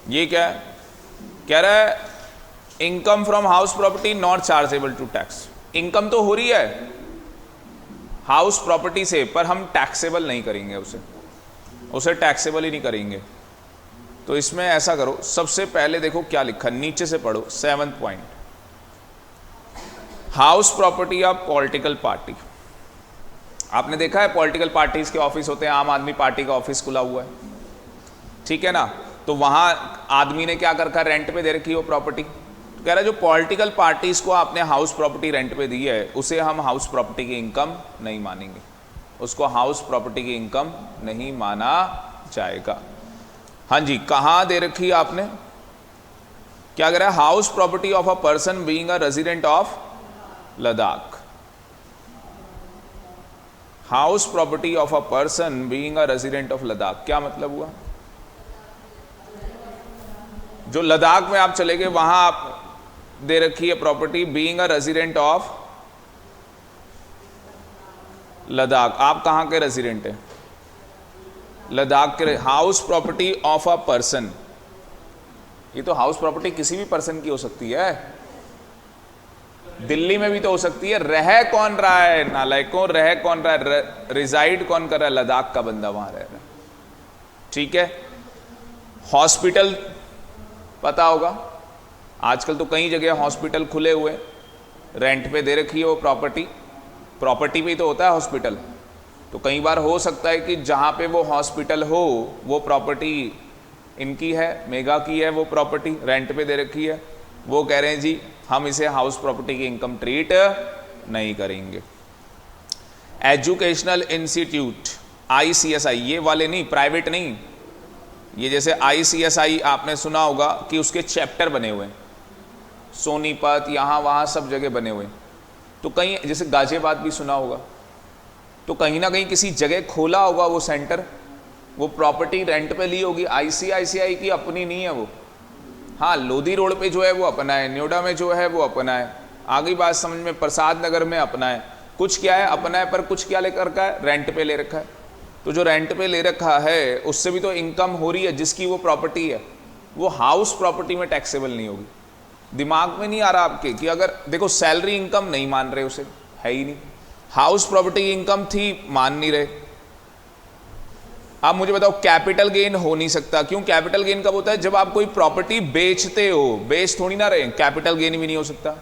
ये क्या है, कह रहा है income from house property not chargeable to tax. Income तो हो रही है हाउस प्रॉपर्टी से, पर हम टैक्सेबल नहीं करेंगे उसे टैक्सेबल ही नहीं करेंगे। तो इसमें ऐसा करो, सबसे पहले देखो क्या लिखा, नीचे से पढ़ो 7th point, house property of political party. आपने देखा है पॉलिटिकल पार्टीज के ऑफिस होते हैं, आम आदमी पार्टी का ऑफिस खुला हुआ है, ठीक है ना। तो वहां आदमी ने क्या कर रखा, रेंट पे दे रखी हो प्रॉपर्टी। तो कह रहा है जो पॉलिटिकल पार्टीज को आपने हाउस प्रॉपर्टी रेंट पे दी है, उसे हम हाउस प्रॉपर्टी की इनकम नहीं मानेंगे, उसको हाउस प्रॉपर्टी की इनकम नहीं माना जाएगा। हाँ जी, कहां दे रखी है आपने, क्या कह रहा है, house property of a person being a resident of Ladakh. House property of a person being a resident of Ladakh, क्या मतलब हुआ, जो लद्दाख में आप चले गए वहां आप दे रखी है property being a resident of Ladakh. आप कहां के रेजिडेंट हैं, लद्दाख के। House property of a person, ये तो हाउस प्रॉपर्टी किसी भी पर्सन की हो सकती है, दिल्ली में भी तो हो सकती है। रह कौन रहा है नालायकों, रह कौन रहा है, रिजाइड कौन कर रहा है, लद्दाख का बंदा वहां रह रहा है, ठीक है। हॉस्पिटल पता होगा, आजकल तो कई जगह हॉस्पिटल खुले हुए, रेंट पे दे रखी है वो प्रॉपर्टी पे ही तो होता है हॉस्पिटल। तो कई बार हो सकता है कि जहाँ पे वो हॉस्पिटल हो वो प्रॉपर्टी इनकी है, मेगा की है, वो प्रॉपर्टी रेंट पे दे रखी है, वो कह रहे हैं जी हम इसे हाउस प्रॉपर्टी की इनकम ट्रीट नहीं करेंगे। एजुकेशनल इंस्टीट्यूट ICSI, ये वाले नहीं, प्राइवेट नहीं, ये जैसे ICSI आपने सुना होगा कि उसके चैप्टर बने हुए हैं, सोनीपत यहाँ वहाँ सब जगह बने हुए हैं। तो कहीं जैसे गाजियाबाद भी सुना होगा, तो कहीं ना कहीं किसी जगह खोला होगा वो सेंटर, वो प्रॉपर्टी रेंट पे ली होगी, ICICI की अपनी नहीं है वो। हाँ, लोधी रोड पे जो है वो अपना है, नोएडा में जो है वो अपना है, आगे बात समझ में, प्रसाद नगर में अपना है, कुछ क्या है अपना है, पर कुछ क्या लेकर रखा है, रेंट पे ले रखा है। तो जो रेंट पे ले रखा है उससे भी तो इनकम हो रही है, जिसकी वो प्रॉपर्टी है, वो हाउस प्रॉपर्टी में टैक्सेबल नहीं होगी। दिमाग में नहीं आ रहा आपके कि अगर देखो सैलरी इनकम नहीं मान रहे, उसे है ही नहीं, हाउस प्रॉपर्टी की इनकम थी मान नहीं रहे। आप मुझे बताओ कैपिटल गेन हो नहीं सकता, क्यों, कैपिटल गेन कब होता है, जब आप कोई प्रॉपर्टी बेचते हो, बेच थोड़ी ना रहे, कैपिटल गेन भी नहीं हो सकता।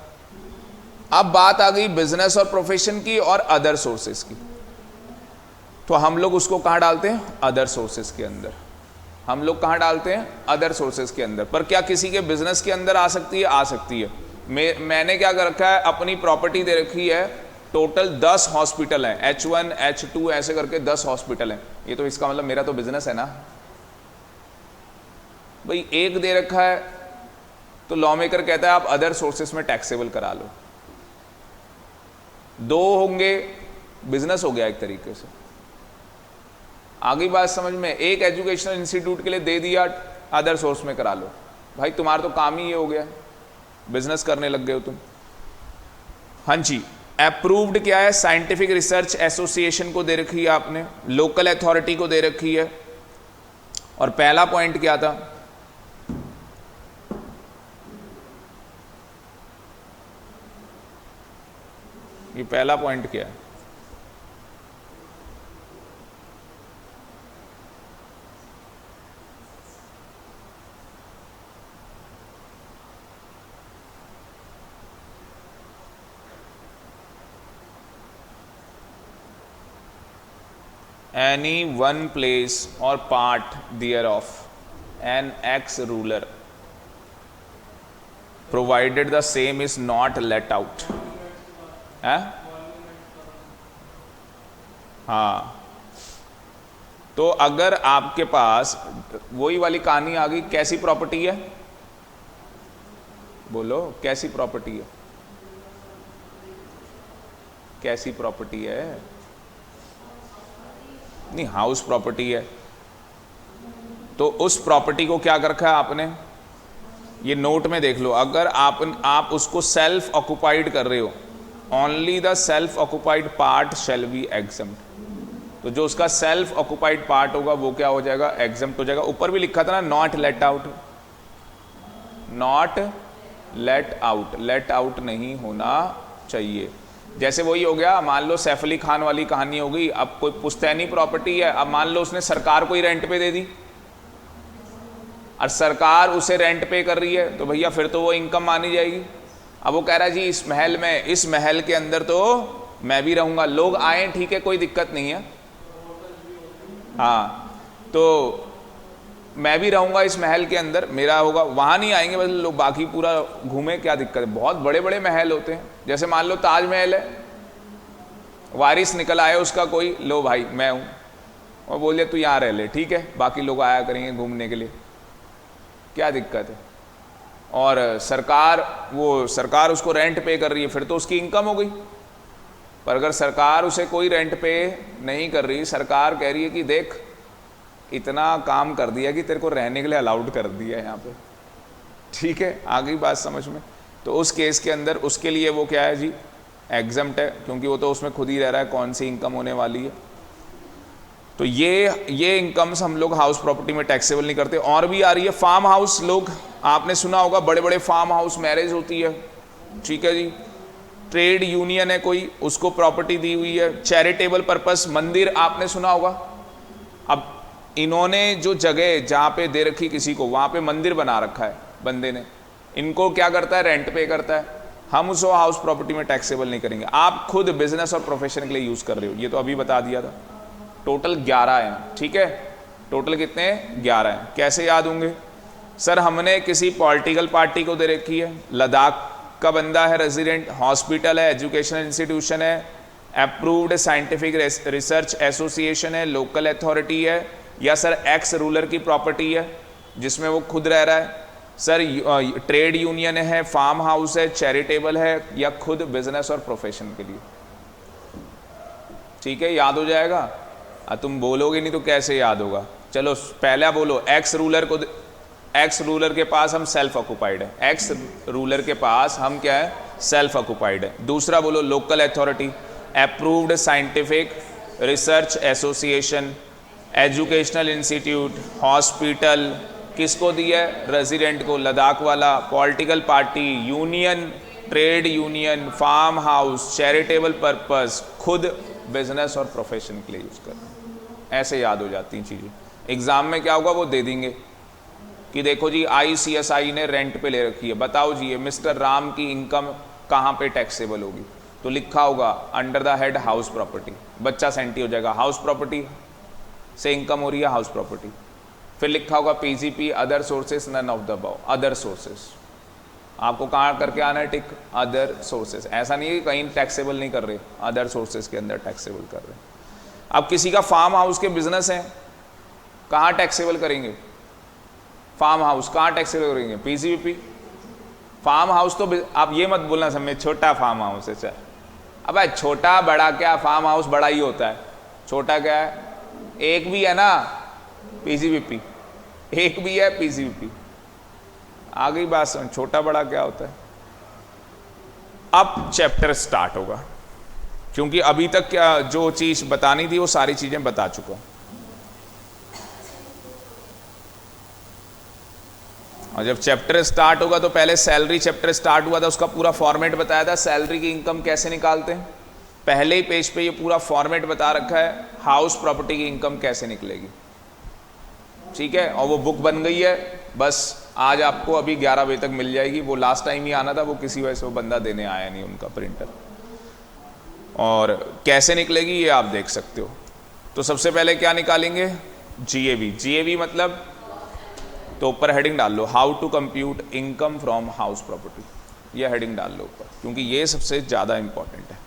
अब बात आ गई बिजनेस और प्रोफेशन की और अदर सोर्सेस की, तो हम लोग उसको कहां डालते हैं, अदर सोर्सेस के अंदर। हम लोग कहां डालते हैं, अदर सोर्सेस के अंदर। पर क्या किसी के बिजनेस के अंदर आ सकती है, आ सकती है। मैंने क्या कर रखा है, अपनी प्रॉपर्टी दे रखी है, टोटल 10 हॉस्पिटल हैं, H1 H2 ऐसे करके 10 हॉस्पिटल हैं। ये तो इसका मतलब मेरा तो बिजनेस है ना भाई। एक दे रखा है तो लॉ मेकर कहता है आप अदर सोर्सेस में टैक्सेबल करा लो, 2 होंगे बिजनेस हो गया एक तरीके से। आगे बात समझ में, एक एजुकेशनल इंस्टीट्यूट के लिए दे दिया, अदर सोर्स में करा लो, भाई तुम्हारा तो काम ही ये हो गया, बिजनेस करने लग गए हो तुम। हाँ जी, अप्रूव्ड क्या है, साइंटिफिक रिसर्च एसोसिएशन को दे रखी है आपने, लोकल अथॉरिटी को दे रखी है। और पहला पॉइंट क्या था, ये पहला पॉइंट क्या है, any one place or part thereof an ex ruler provided the same is not let out। हाँ, तो अगर आपके पास वही वाली कहानी आ गई, कैसी प्रॉपर्टी है, बोलो कैसी प्रॉपर्टी है, कैसी प्रॉपर्टी है, नहीं हाउस प्रॉपर्टी है, तो उस प्रॉपर्टी को क्या कर रखा है आपने, ये नोट में देख लो, अगर आप उसको सेल्फ ऑक्युपाइड कर रहे हो, only the self occupied part shall be exempt, तो जो उसका सेल्फ ऑक्युपाइड पार्ट होगा वो क्या हो जाएगा, एग्जम्प्ट हो जाएगा। ऊपर भी लिखा था ना, not let out, not let out, let out नहीं होना चाहिए। जैसे वही हो गया, मान लो सैफ अली खान वाली कहानी हो गई, अब कोई पुश्तैनी प्रॉपर्टी है, अब मान लो उसने सरकार को ही रेंट पे दे दी और सरकार उसे रेंट पे कर रही है, तो भैया फिर तो वो इनकम मानी जाएगी। अब वो कह रहा है जी इस महल में, इस महल के अंदर तो मैं भी रहूंगा, लोग आए ठीक है कोई दिक्कत नहीं है, हाँ तो मैं भी रहूंगा इस महल के अंदर, मेरा होगा, वहां नहीं आएंगे बस लोग, बाकी पूरा घूमे, क्या दिक्कत है। बहुत बड़े बड़े महल होते हैं, जैसे मान लो ताजमहल है, वारिस निकल आए उसका कोई, लो भाई मैं हूं, और बोले तू यहाँ रह ले, ठीक है, बाकी लोग आया करेंगे घूमने के लिए, क्या दिक्कत है। और सरकार उसको रेंट पे कर रही है, फिर तो उसकी इनकम हो गई। पर अगर सरकार उसे कोई रेंट पे नहीं कर रही, सरकार कह रही है कि देख इतना काम कर दिया कि तेरे को रहने के लिए अलाउड कर दिया है यहाँ पे, ठीक है, आ गई बात समझ में, तो उस केस के अंदर उसके लिए वो क्या है जी, एग्जम्प्ट है, क्योंकि वो तो उसमें खुद ही रह रहा है, कौन सी इनकम होने वाली है। तो ये इनकम्स हम लोग हाउस प्रॉपर्टी में टैक्सेबल नहीं करते। और भी आ रही है फार्म हाउस, लोग आपने सुना होगा, बड़े बड़े फार्म हाउस, मैरिज होती है, ठीक है जी, ट्रेड यूनियन है कोई, उसको प्रॉपर्टी दी हुई है, चैरिटेबल पर्पस, मंदिर आपने सुना होगा। अब इन्होंने जो जगह जहाँ पे दे रखी किसी को, वहाँ पे मंदिर बना रखा है बंदे ने, इनको क्या करता है, रेंट पे करता है, हम उसको हाउस प्रॉपर्टी में टैक्सेबल नहीं करेंगे। आप खुद बिजनेस और प्रोफेशन के लिए यूज कर रहे हो, ये तो अभी बता दिया था। टोटल 11 हैं, ठीक है, टोटल कितने हैं, 11 हैं। कैसे याद होंगे, सर हमने किसी पॉलिटिकल पार्टी को दे रखी है, लद्दाख का बंदा है रेजिडेंट, हॉस्पिटल है, एजुकेशनल इंस्टीट्यूशन है, अप्रूव्ड साइंटिफिक रिसर्च एसोसिएशन है, लोकल अथॉरिटी है, या सर एक्स रूलर की प्रॉपर्टी है जिसमें वो खुद रह रहा है, सर ट्रेड यूनियन है, फार्म हाउस है, चैरिटेबल है, या खुद बिजनेस और प्रोफेशन के लिए, ठीक है, याद हो जाएगा। तुम बोलोगे नहीं तो कैसे याद होगा, चलो पहला बोलो, एक्स रूलर के पास हम सेल्फ ऑक्युपाइड है, एक्स रूलर के पास हम क्या है, सेल्फ ऑक्युपाइड है। दूसरा बोलो local authority, approved scientific research association, educational institute, hospital, किसको दिया है, रेजिडेंट को, लद्दाख वाला, political party, union, trade union, farm house, charitable purpose, खुद बिजनेस और प्रोफेशन के लिए यूज कर, ऐसे याद हो जाती हैं चीजें। एग्जाम में क्या होगा, वो दे देंगे कि देखो जी ICSI ने रेंट पे ले रखी है, बताओ जी ये मिस्टर राम की इनकम कहाँ पे टैक्सेबल होगी, तो लिखा होगा under the head house property, बच्चा सेंटी हो जाएगा, हाउस प्रॉपर्टी से इनकम हो रही है, हाउस प्रॉपर्टी। फिर लिखा होगा PGP other sources none of the above, other sources, आपको कहाँ करके आना है टिक, अदर सोर्सेस, ऐसा नहीं है कि कहीं टैक्सेबल नहीं कर रहे, अदर सोर्सेस के अंदर टैक्सेबल कर रहे हैं। अब किसी का फार्म हाउस के बिजनेस है, कहाँ टैक्सेबल करेंगे, फार्म हाउस कहाँ टैक्सेबल करेंगे, PGP। फार्म हाउस तो आप ये मत बोलना सब में छोटा फार्म हाउस है, चल अब छोटा बड़ा क्या, फार्म हाउस बड़ा ही होता है, छोटा क्या है, एक भी है ना PGP, एक भी है PGP, आ गई बात समझ, छोटा बड़ा क्या होता है। अब चैप्टर स्टार्ट होगा, क्योंकि अभी तक क्या जो चीज बतानी थी वो सारी चीजें बता चुका हूं। और जब चैप्टर स्टार्ट होगा तो पहले सैलरी चैप्टर स्टार्ट हुआ था, उसका पूरा फॉर्मेट बताया था, सैलरी की इनकम कैसे निकालते हैं, पहले ही पेज पे ये पूरा फॉर्मेट बता रखा है, हाउस प्रॉपर्टी की इनकम कैसे निकलेगी, ठीक है। और वो बुक बन गई है, बस आज आपको अभी 11 बजे तक मिल जाएगी, वो लास्ट टाइम ही आना था, वो किसी वजह से वो बंदा देने आया नहीं, उनका प्रिंटर। और कैसे निकलेगी ये आप देख सकते हो। तो सबसे पहले क्या निकालेंगे, GAV मतलब, तो ऊपर हेडिंग डाल लो, how to compute income from house property, ये हेडिंग डाल लो ऊपर, क्योंकि ये सबसे ज़्यादा इंपॉर्टेंट है।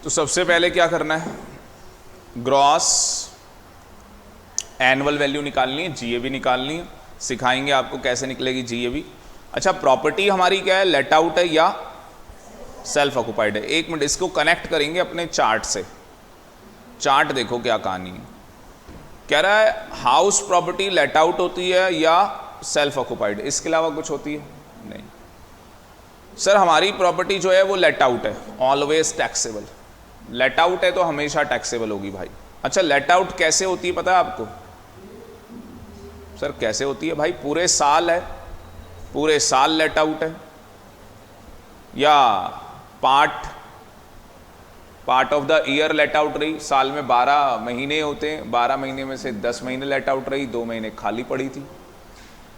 तो सबसे पहले क्या करना है, ग्रॉस एनुअल वैल्यू निकालनी है, जीएवी निकालनी है, सिखाएंगे आपको कैसे निकलेगी जीएवी। अच्छा, प्रॉपर्टी हमारी क्या है, लेट आउट है या सेल्फ ऑक्युपाइड है। एक मिनट, इसको कनेक्ट करेंगे अपने चार्ट से। चार्ट देखो क्या कहानी है, कह रहा है हाउस प्रॉपर्टी लेट आउट होती है या सेल्फ ऑक्युपाइड, इसके अलावा कुछ होती है नहीं। सर हमारी प्रॉपर्टी जो है वो लेट आउट है, ऑलवेज टैक्सेबल। लेट आउट है तो हमेशा टैक्सेबल होगी भाई। अच्छा, लेट आउट कैसे होती है पता है आपको? सर कैसे होती है भाई? पूरे साल है, पूरे साल लेट आउट है, या part of the year let out रही। साल में 12 महीने होते हैं, 12 महीने में से 10 महीने लेट आउट रही, 2 महीने खाली पड़ी थी।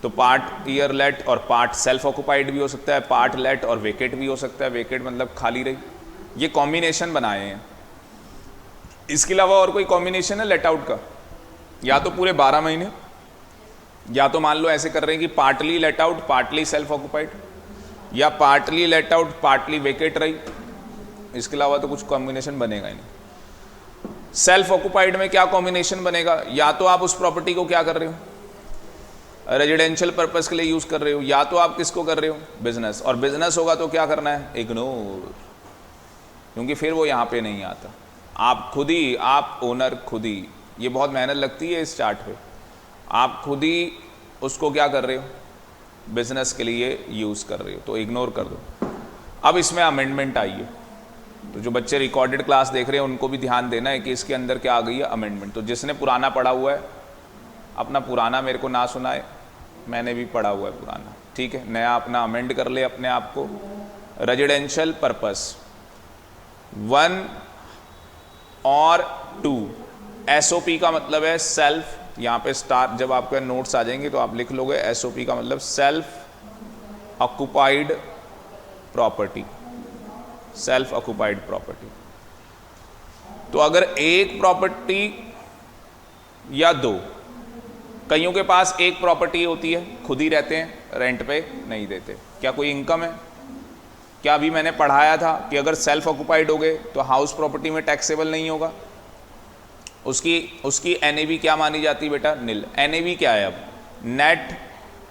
तो पार्ट ईयर लेट और पार्ट सेल्फ ऑक्युपाइड भी हो सकता है, पार्ट लेट और वेकेट भी हो सकता है। वेकेट मतलब खाली रही। ये कॉम्बिनेशन बनाए हैं। इसके अलावा और कोई कॉम्बिनेशन है लेट आउट का? या तो पूरे 12 महीने, या तो मान लो ऐसे कर रहे हैं कि partly let out partly self occupied, या partly let out partly vacate रही। इसके अलावा तो कुछ कॉम्बिनेशन बनेगा ही नहीं। सेल्फ ऑक्युपाइड में क्या कॉम्बिनेशन बनेगा? या तो आप उस प्रॉपर्टी को क्या कर रहे हो, रेजिडेंशियल पर्पस के लिए यूज कर रहे हो, या तो आप किसको कर रहे हो, बिजनेस। और बिजनेस होगा तो क्या करना है, इग्नोर, क्योंकि फिर वो यहां पे नहीं आता। आप खुद ही, आप ओनर खुद ही, ये बहुत मेहनत लगती है इस चार्ट पे, आप खुद ही उसको क्या कर रहे हो, बिजनेस के लिए यूज कर रहे हो, तो इग्नोर कर दो। अब इसमें अमेंडमेंट आई है, तो जो बच्चे रिकॉर्डेड क्लास देख रहे हैं उनको भी ध्यान देना है कि इसके अंदर क्या आ गई है, अमेंडमेंट। तो जिसने पुराना पढ़ा हुआ है अपना पुराना मेरे को ना सुनाए, मैंने भी पढ़ा हुआ है पुराना, ठीक है। नया अपना अमेंड कर ले अपने आप को। रेजिडेंशियल पर्पस 1 और 2, एसओपी का मतलब है सेल्फ, यहाँ पे स्टार जब आपके नोट्स आ जाएंगे तो आप लिख लोगे एसओपी का मतलब self occupied property, self occupied property. तो अगर एक प्रॉपर्टी या 2, कईयों के पास एक प्रॉपर्टी होती है, खुद ही रहते हैं, रेंट पे नहीं देते, क्या कोई इनकम है? क्या अभी मैंने पढ़ाया था कि अगर सेल्फ ऑक्युपाइड हो गए तो हाउस प्रॉपर्टी में टैक्सेबल नहीं होगा। उसकी एनएवी क्या मानी जाती है बेटा, निल। एनएवी क्या है अब, नेट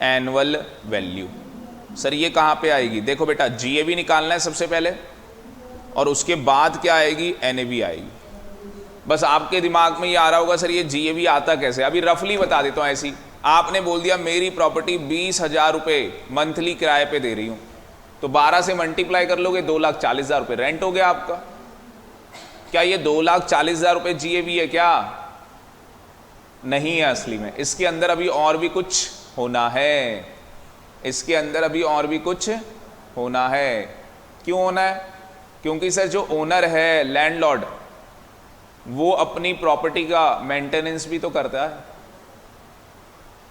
एनुअल वैल्यू। सर ये कहाँ पे आएगी? देखो बेटा, जीएवी निकालना है सबसे पहले, और उसके बाद क्या आएगी, एनएवी आएगी। बस आपके दिमाग में ये आ रहा होगा सर ये जीएवी आता कैसे। अभी रफली बता देता हूँ। ऐसी आपने बोल दिया मेरी प्रॉपर्टी 20,000 रुपये मंथली किराए पे दे रही हूँ, तो 12 से मल्टीप्लाई कर लोगे, 2,40,000 रुपये रेंट हो गया आपका। क्या ये 2,40,000 रुपये जीएवी है क्या? नहीं है असली में। इसके अंदर अभी और भी कुछ होना है, इसके अंदर अभी और भी कुछ होना है। क्यों होना है? क्योंकि सर जो ओनर है, लैंडलॉर्ड, वो अपनी प्रॉपर्टी का मेंटेनेंस भी तो करता है,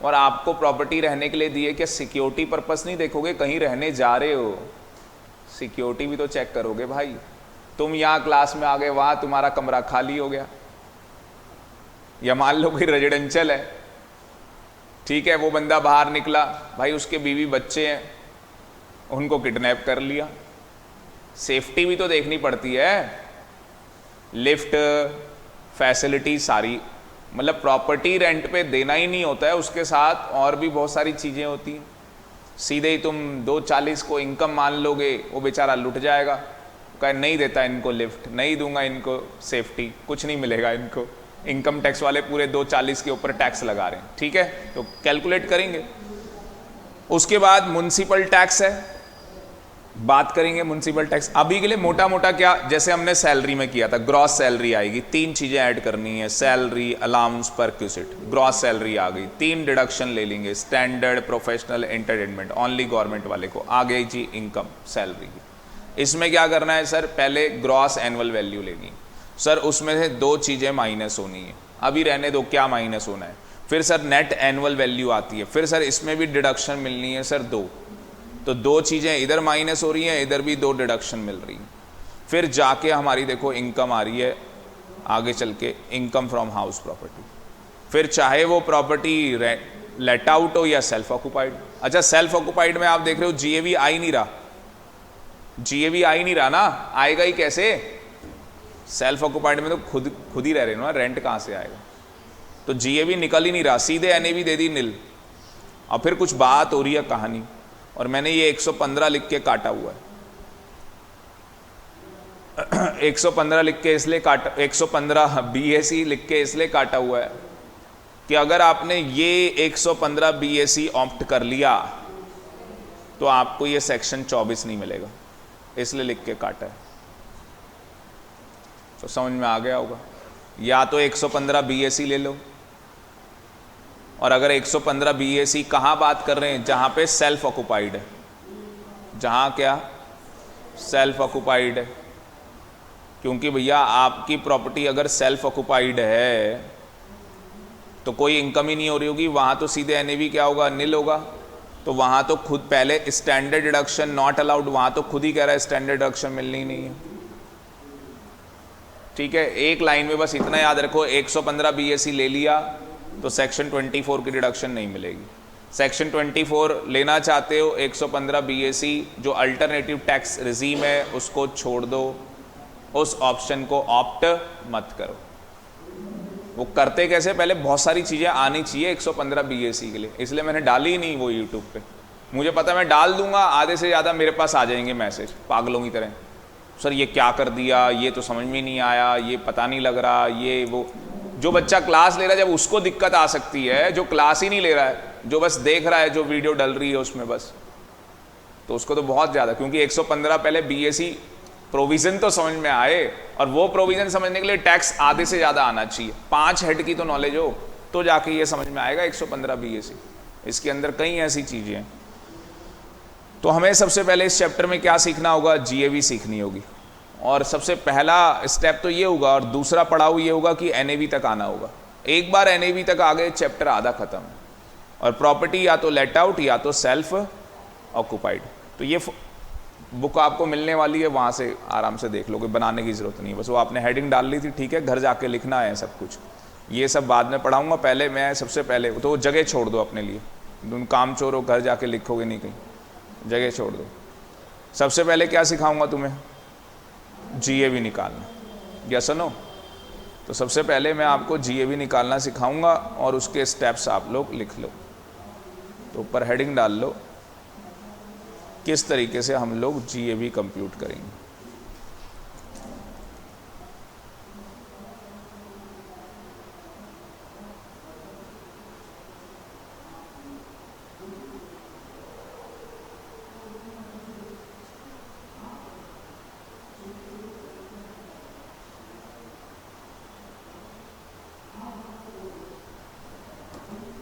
और आपको प्रॉपर्टी रहने के लिए दी है। क्या सिक्योरिटी पर्पस नहीं देखोगे? कहीं रहने जा रहे हो, सिक्योरिटी भी तो चेक करोगे भाई। तुम यहाँ क्लास में आ गए, वहाँ तुम्हारा कमरा खाली हो गया, या मान लो कोई रेजिडेंशियल है, ठीक है, वो बंदा बाहर निकला, भाई उसके बीवी बच्चे हैं, उनको किडनैप कर लिया, सेफ्टी भी तो देखनी पड़ती है। लिफ्ट फैसिलिटी सारी, मतलब प्रॉपर्टी रेंट पे देना ही नहीं होता है, उसके साथ और भी बहुत सारी चीज़ें होती हैं। सीधे ही तुम 2,40 को इनकम मान लोगे, वो बेचारा लुट जाएगा, कहे नहीं देता इनको लिफ्ट, नहीं दूंगा इनको सेफ्टी, कुछ नहीं मिलेगा इनको। इनकम टैक्स वाले पूरे 2,40 के ऊपर टैक्स लगा रहे हैं, ठीक है, तो कैलकुलेट करेंगे। उसके बाद म्युनिसिपल टैक्स है, बात करेंगे म्युनिसिपल टैक्स। अभी के लिए मोटा मोटा क्या, जैसे हमने सैलरी में किया था, ग्रॉस सैलरी आएगी, 3 चीजें ऐड करनी है, सैलरी, अलाउंस, परक्यूसिट। ग्रॉस सैलरी आ गई, 3 डिडक्शन ले लेंगे, standard, professional, entertainment, only government वाले को आ गई जी इनकम सैलरी की। इसमें क्या करना है सर, पहले ग्रॉस एनुअल वैल्यू लेनी सर, उसमें से 2 चीजें माइनस होनी है, अभी रहने दो क्या माइनस होना है। फिर सर नेट एनुअल वैल्यू आती है, फिर सर इसमें भी डिडक्शन मिलनी है सर 2, तो 2 चीज़ें इधर माइनस हो रही हैं, इधर भी 2 डिडक्शन मिल रही हैं। फिर जाके हमारी देखो इनकम आ रही है आगे चल के, इनकम फ्रॉम हाउस प्रॉपर्टी। फिर चाहे वो प्रॉपर्टी लेट आउट हो या सेल्फ ऑक्युपाइड। अच्छा, सेल्फ ऑक्युपाइड में आप देख रहे हो जीएवी आ ही नहीं रहा, जीएवी आ ही नहीं रहा ना, आएगा ही कैसे? सेल्फ ऑक्यूपाइड में तो खुद ही रह रहे हो ना, रेंट कहाँ से आएगा? तो जीएवी निकल ही नहीं रहा, सीधे एनएवी दे दी नील। और फिर कुछ बात हो रही है कहानी, और मैंने ये 115 लिख के काटा हुआ है। 115 लिख के इसलिए काटा, 115 बीएससी लिख के इसलिए काटा हुआ है कि अगर आपने ये 115 बीएससी ऑप्ट कर लिया तो आपको ये सेक्शन 24 नहीं मिलेगा, इसलिए लिख के काटा है। तो समझ में आ गया होगा। या तो 115 बीएससी ले लो, और अगर 115 बीएससी कहाँ बात कर रहे हैं? जहाँ पे सेल्फ ऑक्युपाइड है, जहाँ क्या सेल्फ ऑक्युपाइड है। क्योंकि भैया आपकी प्रॉपर्टी अगर सेल्फ ऑक्युपाइड है तो कोई इनकम ही नहीं हो रही होगी, वहाँ तो सीधे एनएवी क्या होगा? नील होगा। तो वहाँ तो खुद पहले स्टैंडर्ड डिडक्शन नॉट अलाउड, वहाँ तो खुद ही कह रहा है स्टैंडर्ड डिडक्शन मिलनी ही नहीं है। ठीक है, एक लाइन में बस इतना याद रखो, 115 बीएससी ले लिया तो सेक्शन 24 की डिडक्शन नहीं मिलेगी। सेक्शन 24 लेना चाहते हो, 115 बीएससी जो अल्टरनेटिव टैक्स रिजीम है उसको छोड़ दो, उस ऑप्शन को ऑप्ट मत करो। वो करते कैसे? पहले बहुत सारी चीज़ें आनी चाहिए 115 बीएससी के लिए, इसलिए मैंने डाली ही नहीं वो यूट्यूब पे। मुझे पता मैं डाल दूंगा, आधे से ज़्यादा मेरे पास आ जाएंगे मैसेज पागलों की तरह, सर ये क्या कर दिया, ये तो समझ में नहीं आया, ये पता नहीं लग रहा, ये वो। जो बच्चा क्लास ले रहा है जब उसको दिक्कत आ सकती है, जो क्लास ही नहीं ले रहा है, जो बस देख रहा है, जो वीडियो डल रही है उसमें बस, तो उसको तो बहुत ज़्यादा। क्योंकि 115 पहले बीएससी प्रोविज़न तो समझ में आए, और वो प्रोविज़न समझने के लिए टैक्स आधे से ज़्यादा आना चाहिए। 5 हेड की तो नॉलेज हो तो जाके ये समझ में आएगा 115 बीएससी। इसके अंदर कई ऐसी चीज़ें हैं। तो हमें सबसे पहले इस चैप्टर में क्या सीखना होगा? जीएवी सीखनी होगी। और सबसे पहला स्टेप तो ये होगा, और दूसरा पड़ाव ये होगा कि एनएवी तक आना होगा। एक बार एनएवी तक आ गए, चैप्टर आधा खत्म है। और प्रॉपर्टी या तो लेट आउट या तो सेल्फ ऑक्युपाइड। तो ये बुक आपको मिलने वाली है, वहाँ से आराम से देख लोगे, बनाने की ज़रूरत नहीं है। बस वो आपने हेडिंग डाल ली थी, ठीक है, घर जाके लिखना है सब कुछ। ये सब बाद में पढ़ाऊँगा, पहले मैं सबसे पहले तो वो जगह छोड़ दो अपने लिए, तुम काम चोर हो, घर जाके लिखोगे नहीं कहीं, जगह छोड़ दो। सबसे पहले क्या सिखाऊंगा तुम्हें? जीएवी निकालना। यस और नो? तो सबसे पहले मैं आपको जीएवी निकालना सिखाऊंगा और उसके स्टेप्स आप लोग लिख लो। तो ऊपर हेडिंग डाल लो, किस तरीके से हम लोग जीएवी कंप्यूट करेंगे।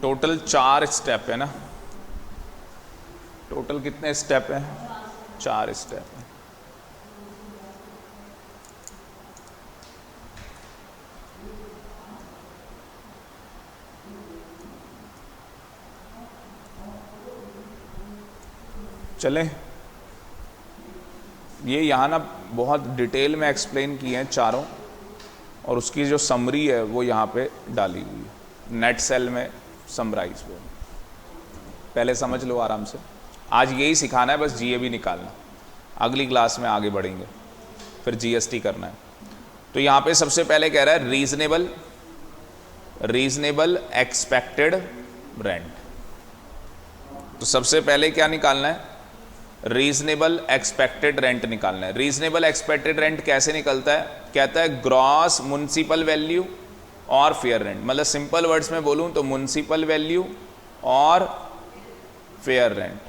टोटल 4 स्टेप है ना? टोटल कितने स्टेप हैं? 4 स्टेप हैं। चलें, ये यहाँ ना बहुत डिटेल में एक्सप्लेन किए हैं चारों, और उसकी जो समरी है वो यहाँ पे डाली हुई है नेट सेल में समराइज। वो पहले समझ लो आराम से। आज यही सिखाना है, बस जीएवी निकालना। अगली क्लास में आगे बढ़ेंगे, फिर जीएसटी करना है। तो यहाँ पे सबसे पहले कह रहा है रीजनेबल एक्सपेक्टेड रेंट। तो सबसे पहले क्या निकालना है? रीजनेबल एक्सपेक्टेड रेंट निकालना है। रीजनेबल एक्सपेक्टेड रेंट कैसे निकलता है? कहता है ग्रॉस म्युनिसिपल वैल्यू और फेयर रेंट। मतलब सिंपल वर्ड्स में बोलूं तो म्युनिसिपल वैल्यू और fair rent,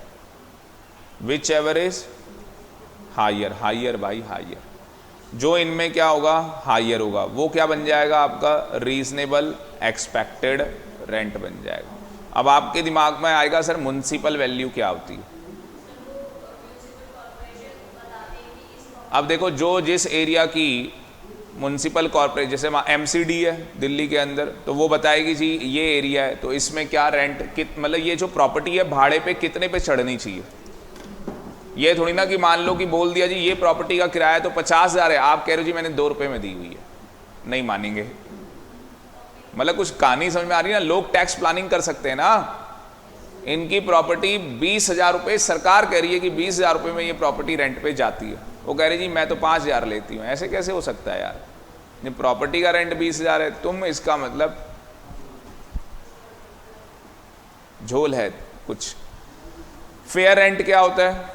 whichever is higher. Higher by higher, जो इनमें क्या होगा? हायर होगा, वो क्या बन जाएगा? आपका रीजनेबल एक्सपेक्टेड रेंट बन जाएगा। अब आपके दिमाग में आएगा सर म्युनिसिपल वैल्यू क्या होती है? अब देखो, जो जिस एरिया की म्युनिसिपल कॉर्पोरेशन, जैसे एमसीडी है दिल्ली के अंदर, तो वो बताएगी जी ये एरिया है तो इसमें क्या रेंट मतलब ये जो प्रॉपर्टी है भाड़े पे कितने पे चढ़नी चाहिए। ये थोड़ी ना कि मान लो कि बोल दिया जी ये प्रॉपर्टी का किराया तो 50,000 है, आप कह रहे हो जी मैंने 2 रुपये में दी हुई है, नहीं मानेंगे। मतलब कुछ कहानी समझ में आ रही है ना? लोग टैक्स प्लानिंग कर सकते हैं ना। इनकी प्रॉपर्टी 20,000 रुपये, सरकार कह रही है कि 20,000 रुपये में ये प्रॉपर्टी रेंट पे जाती है, वो कह रही जी मैं तो 5,000 लेती हूँ। ऐसे कैसे हो सकता है यार? प्रॉपर्टी का रेंट 20,000 है, तुम इसका मतलब झोल है कुछ। फेयर रेंट क्या होता है?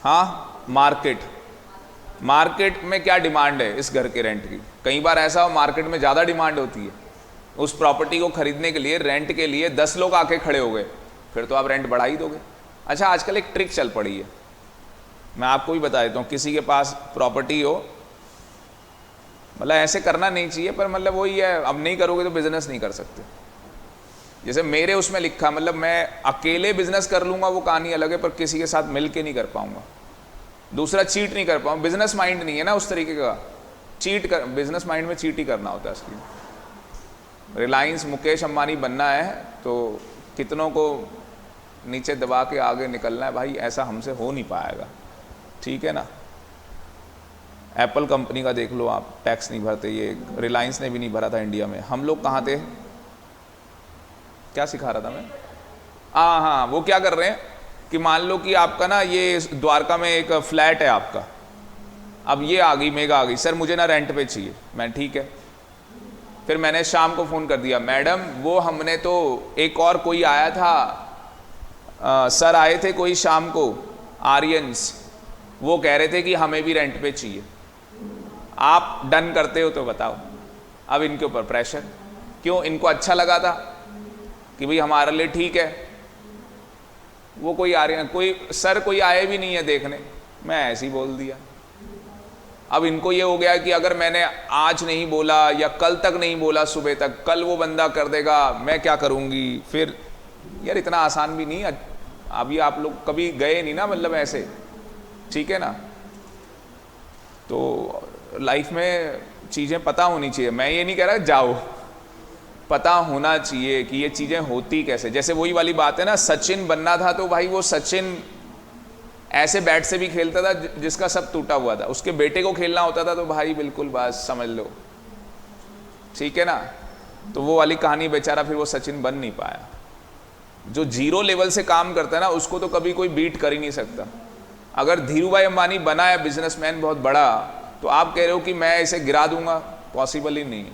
हाँ, मार्केट में क्या डिमांड है इस घर के रेंट की। कई बार ऐसा हो मार्केट में ज़्यादा डिमांड होती है, उस प्रॉपर्टी को खरीदने के लिए रेंट के लिए 10 लोग आके खड़े हो गए, फिर तो आप रेंट बढ़ा ही दोगे। अच्छा, आजकल एक ट्रिक चल पड़ी है, मैं आपको भी बता देता हूँ। किसी के पास प्रॉपर्टी हो, मतलब ऐसे करना नहीं चाहिए, पर मतलब वही है, अब नहीं करोगे तो बिजनेस नहीं कर सकते। जैसे मेरे उसमें लिखा, मतलब मैं अकेले बिजनेस कर लूंगा वो कहानी अलग है, पर किसी के साथ मिल के नहीं कर पाऊंगा। दूसरा, चीट नहीं कर पाऊंगा, बिजनेस माइंड नहीं है ना उस तरीके का। बिजनेस माइंड में चीट ही करना होता है असली। रिलायंस मुकेश अंबानी बनना है तो कितनों को नीचे दबा के आगे निकलना है भाई, ऐसा हमसे हो नहीं पाएगा, ठीक है ना। एप्पल कंपनी का देख लो आप, टैक्स नहीं भरते, ये रिलायंस ने भी नहीं भरा था इंडिया में। हम लोग कहाँ थे, क्या सिखा रहा था मैं? हाँ, वो क्या कर रहे हैं कि मान लो कि आपका ना ये द्वारका में एक फ्लैट है आपका, अब ये आ गई मेगा आ गई, सर मुझे ना रेंट पे चाहिए। मैं ठीक है, फिर मैंने शाम को फ़ोन कर दिया, मैडम वो हमने तो एक और कोई आया था, सर आए थे कोई शाम को आर्यंस, वो कह रहे थे कि हमें भी रेंट पे चाहिए, आप डन करते हो तो बताओ। अब इनके ऊपर प्रेशर, क्यों? इनको अच्छा लगा था कि भाई हमारे लिए ठीक है। वो कोई आर्यन, कोई सर कोई आए भी नहीं है देखने, मैं ऐसे ही बोल दिया। अब इनको ये हो गया कि अगर मैंने आज नहीं बोला या कल तक नहीं बोला, सुबह तक, कल वो बंदा कर देगा, मैं क्या करूँगी फिर। यार इतना आसान भी नहीं है। अभी आप लोग कभी गए नहीं ना, मतलब ऐसे, ठीक है ना। तो लाइफ में चीज़ें पता होनी चाहिए। मैं ये नहीं कह रहा जाओ, पता होना चाहिए कि ये चीज़ें होती कैसे। जैसे वही वाली बात है ना, सचिन बनना था तो भाई वो सचिन ऐसे बैट से भी खेलता था जिसका सब टूटा हुआ था, उसके बेटे को खेलना होता था तो भाई बिल्कुल बस समझ लो, ठीक है ना। तो वो वाली कहानी, बेचारा फिर वो सचिन बन नहीं पाया। जो जीरो लेवल से काम करता है ना, उसको तो कभी कोई बीट कर ही नहीं सकता। अगर धीरू भाई अंबानी बना है बिजनेसमैन बहुत बड़ा, तो आप कह रहे हो कि मैं इसे गिरा दूंगा, पॉसिबल ही नहीं है।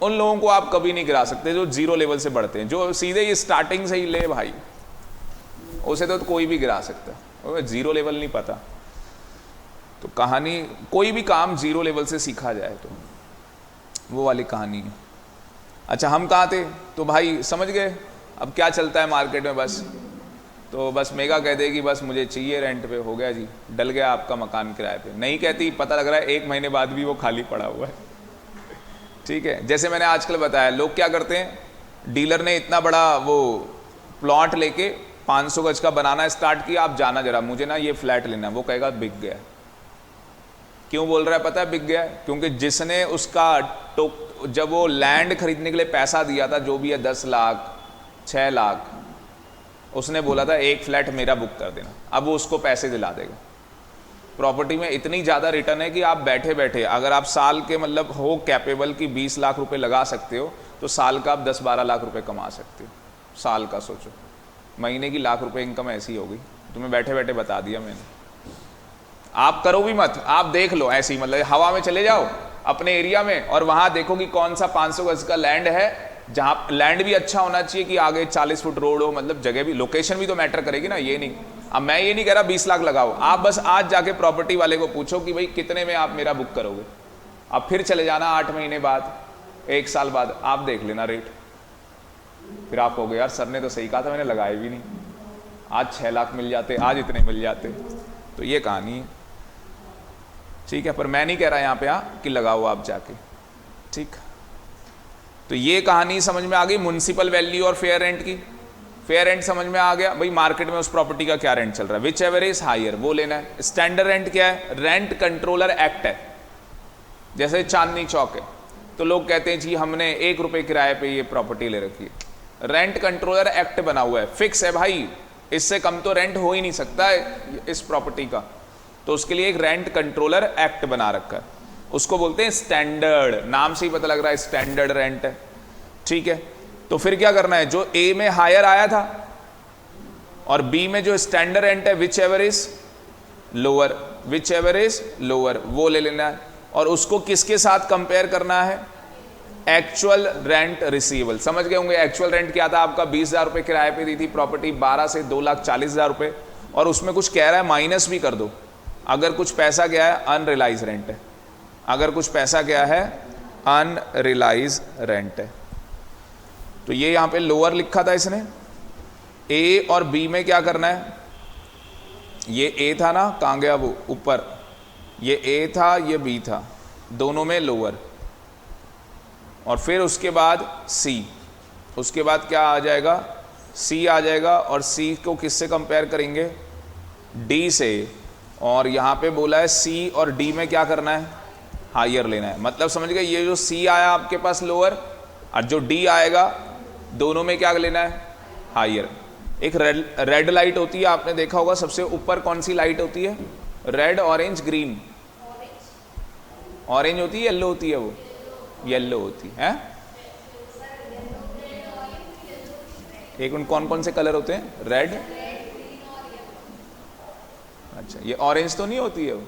उन लोगों को आप कभी नहीं गिरा सकते जो जीरो लेवल से बढ़ते हैं, जो सीधे ये स्टार्टिंग से ही ले भाई, उसे तो कोई भी गिरा सकता है। जीरो लेवल नहीं पता, तो कहानी कोई भी काम जीरो लेवल से सीखा जाए तो वो वाली कहानी है। अच्छा, हम कहाँ थे? तो भाई समझ गए अब क्या चलता है मार्केट में। बस मेगा कह दे कि बस मुझे चाहिए रेंट पे, हो गया जी, डल गया आपका मकान किराए पे। नहीं कहती, पता लग रहा है 1 महीने बाद भी वो खाली पड़ा हुआ है, ठीक है। जैसे मैंने आजकल बताया, लोग क्या करते हैं, डीलर ने इतना बड़ा वो प्लॉट लेके 500 गज का बनाना स्टार्ट किया, आप जाना जरा, मुझे ना ये फ्लैट लेना है, वो कहेगा बिक गया। क्यों बोल रहा है पता है बिक गया? क्योंकि जिसने उसका जब वो लैंड खरीदने के लिए पैसा दिया था, जो भी है 10 लाख 6 लाख, उसने बोला था एक फ्लैट मेरा बुक कर देना, अब वो उसको पैसे दिला देगा। प्रॉपर्टी में इतनी ज़्यादा रिटर्न है कि आप बैठे बैठे, अगर आप साल के मतलब हो कैपेबल कि 20 लाख रुपए लगा सकते हो, तो साल का आप 10-12 लाख रुपए कमा सकते हो। साल का सोचो, महीने की लाख रुपए इनकम ऐसी होगी। तुम्हें बैठे बैठे बता दिया मैंने। आप करो भी मत, आप देख लो ऐसी, मतलब हवा में चले जाओ अपने एरिया में और वहाँ देखो कि कौन सा 500 गज का लैंड है, जहाँ लैंड भी अच्छा होना चाहिए कि आगे 40 फुट रोड हो, मतलब जगह भी, लोकेशन भी तो मैटर करेगी ना। ये नहीं, अब मैं ये नहीं कह रहा 20 लाख लगाओ, आप बस आज जाके प्रॉपर्टी वाले को पूछो कि भाई कितने में आप मेरा बुक करोगे। अब फिर चले जाना 8 महीने बाद, 1 साल बाद, आप देख लेना रेट, फिर आप कहोगे यार सर ने तो सही कहा था, मैंने लगाए भी नहीं, आज 6 लाख मिल जाते, आज इतने मिल जाते। तो ये कहानी है, ठीक है। पर मैं नहीं कह रहा यहाँ पे कि लगाओ आप जाके, ठीक। तो ये कहानी समझ में आ गई म्युनिसिपल वैल्यू और फेयर रेंट की। फेयर रेंट समझ में आ गया भाई, मार्केट में उस प्रॉपर्टी का क्या रेंट चल रहा है, विच एवर इज हायर वो लेना है। स्टैंडर्ड रेंट क्या है? रेंट कंट्रोलर एक्ट है। जैसे चांदनी चौक है, तो लोग कहते हैं जी हमने 1 रुपये किराए पे ये प्रॉपर्टी ले रखी है। रेंट कंट्रोलर एक्ट बना हुआ है, फिक्स है भाई, इससे कम तो रेंट हो ही नहीं सकता है इस प्रॉपर्टी का। तो उसके लिए एक रेंट कंट्रोलर एक्ट बना रखा है, उसको बोलते हैं स्टैंडर्ड। नाम से ही पता लग रहा है स्टैंडर्ड रेंट है, ठीक है। तो फिर क्या करना है, जो ए में हायर आया था और बी में जो स्टैंडर्ड रेंट है, विच एवर इज लोअर वो ले लेना है। और उसको किसके साथ कंपेयर करना है? Actual rent receivable. समझ गए होंगे एक्चुअल रेंट क्या था आपका? 20,000 रुपये किराए पे दी थी प्रॉपर्टी, 12 से 2,40,000 रुपये, और उसमें कुछ कह रहा है माइनस भी कर दो। अगर कुछ पैसा गया है अनरिलाइज रेंट है, अगर कुछ पैसा गया है अनरिलाइज रेंट है। तो ये यहां पे लोअर लिखा था इसने। ए और बी में क्या करना है? ये ए था ना, कहां गया वो? ऊपर। ये ए था, ये बी था, दोनों में लोअर। और फिर उसके बाद सी, उसके बाद क्या आ जाएगा? सी आ जाएगा। और सी को किससे कंपेयर करेंगे? डी से। और यहाँ पे बोला है सी और डी में क्या करना है? हायर लेना है। मतलब समझ गए, ये जो सी आया आपके पास लोअर, और जो डी आएगा, दोनों में क्या लेना है? हायर। एक रेड लाइट होती है, आपने देखा होगा, सबसे ऊपर कौन सी लाइट होती है? Red, orange, green. ऑरेंज होती है, येलो होती है? वो येलो होती है। एक उन कौन कौन से कलर होते हैं? रेड। अच्छा, ये ऑरेंज तो नहीं होती है वो?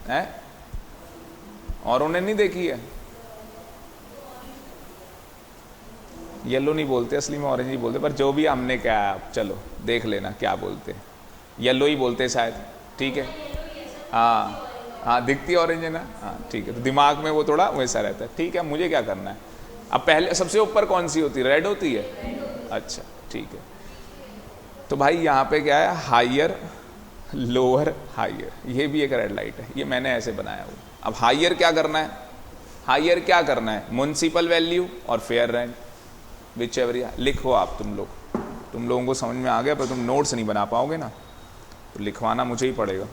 है? और उन्हें नहीं देखी है? येलो नहीं बोलते असली में, ऑरेंज ही बोलते, पर जो भी हमने क्या है, आप चलो देख लेना क्या बोलते हैं। येलो ही बोलते शायद। ठीक है, हाँ हाँ, दिखती ऑरेंज है ना? हाँ ठीक है, तो दिमाग में वो थोड़ा वैसा रहता है। ठीक है, मुझे क्या करना है? अब पहले सबसे ऊपर कौन सी होती है? रेड होती है। अच्छा ठीक है, तो भाई यहाँ पे क्या है? Higher, lower, higher. ये भी एक रेड लाइट है, ये मैंने ऐसे बनाया हुआ। अब हायर क्या करना है? हायर क्या करना है? म्युनिसिपल वैल्यू और फेयर रेंट, विच एवर। लिखो आप, तुम लोगों को समझ में आ गया, पर तुम नोट्स नहीं बना पाओगे ना, तो लिखवाना मुझे ही पड़ेगा।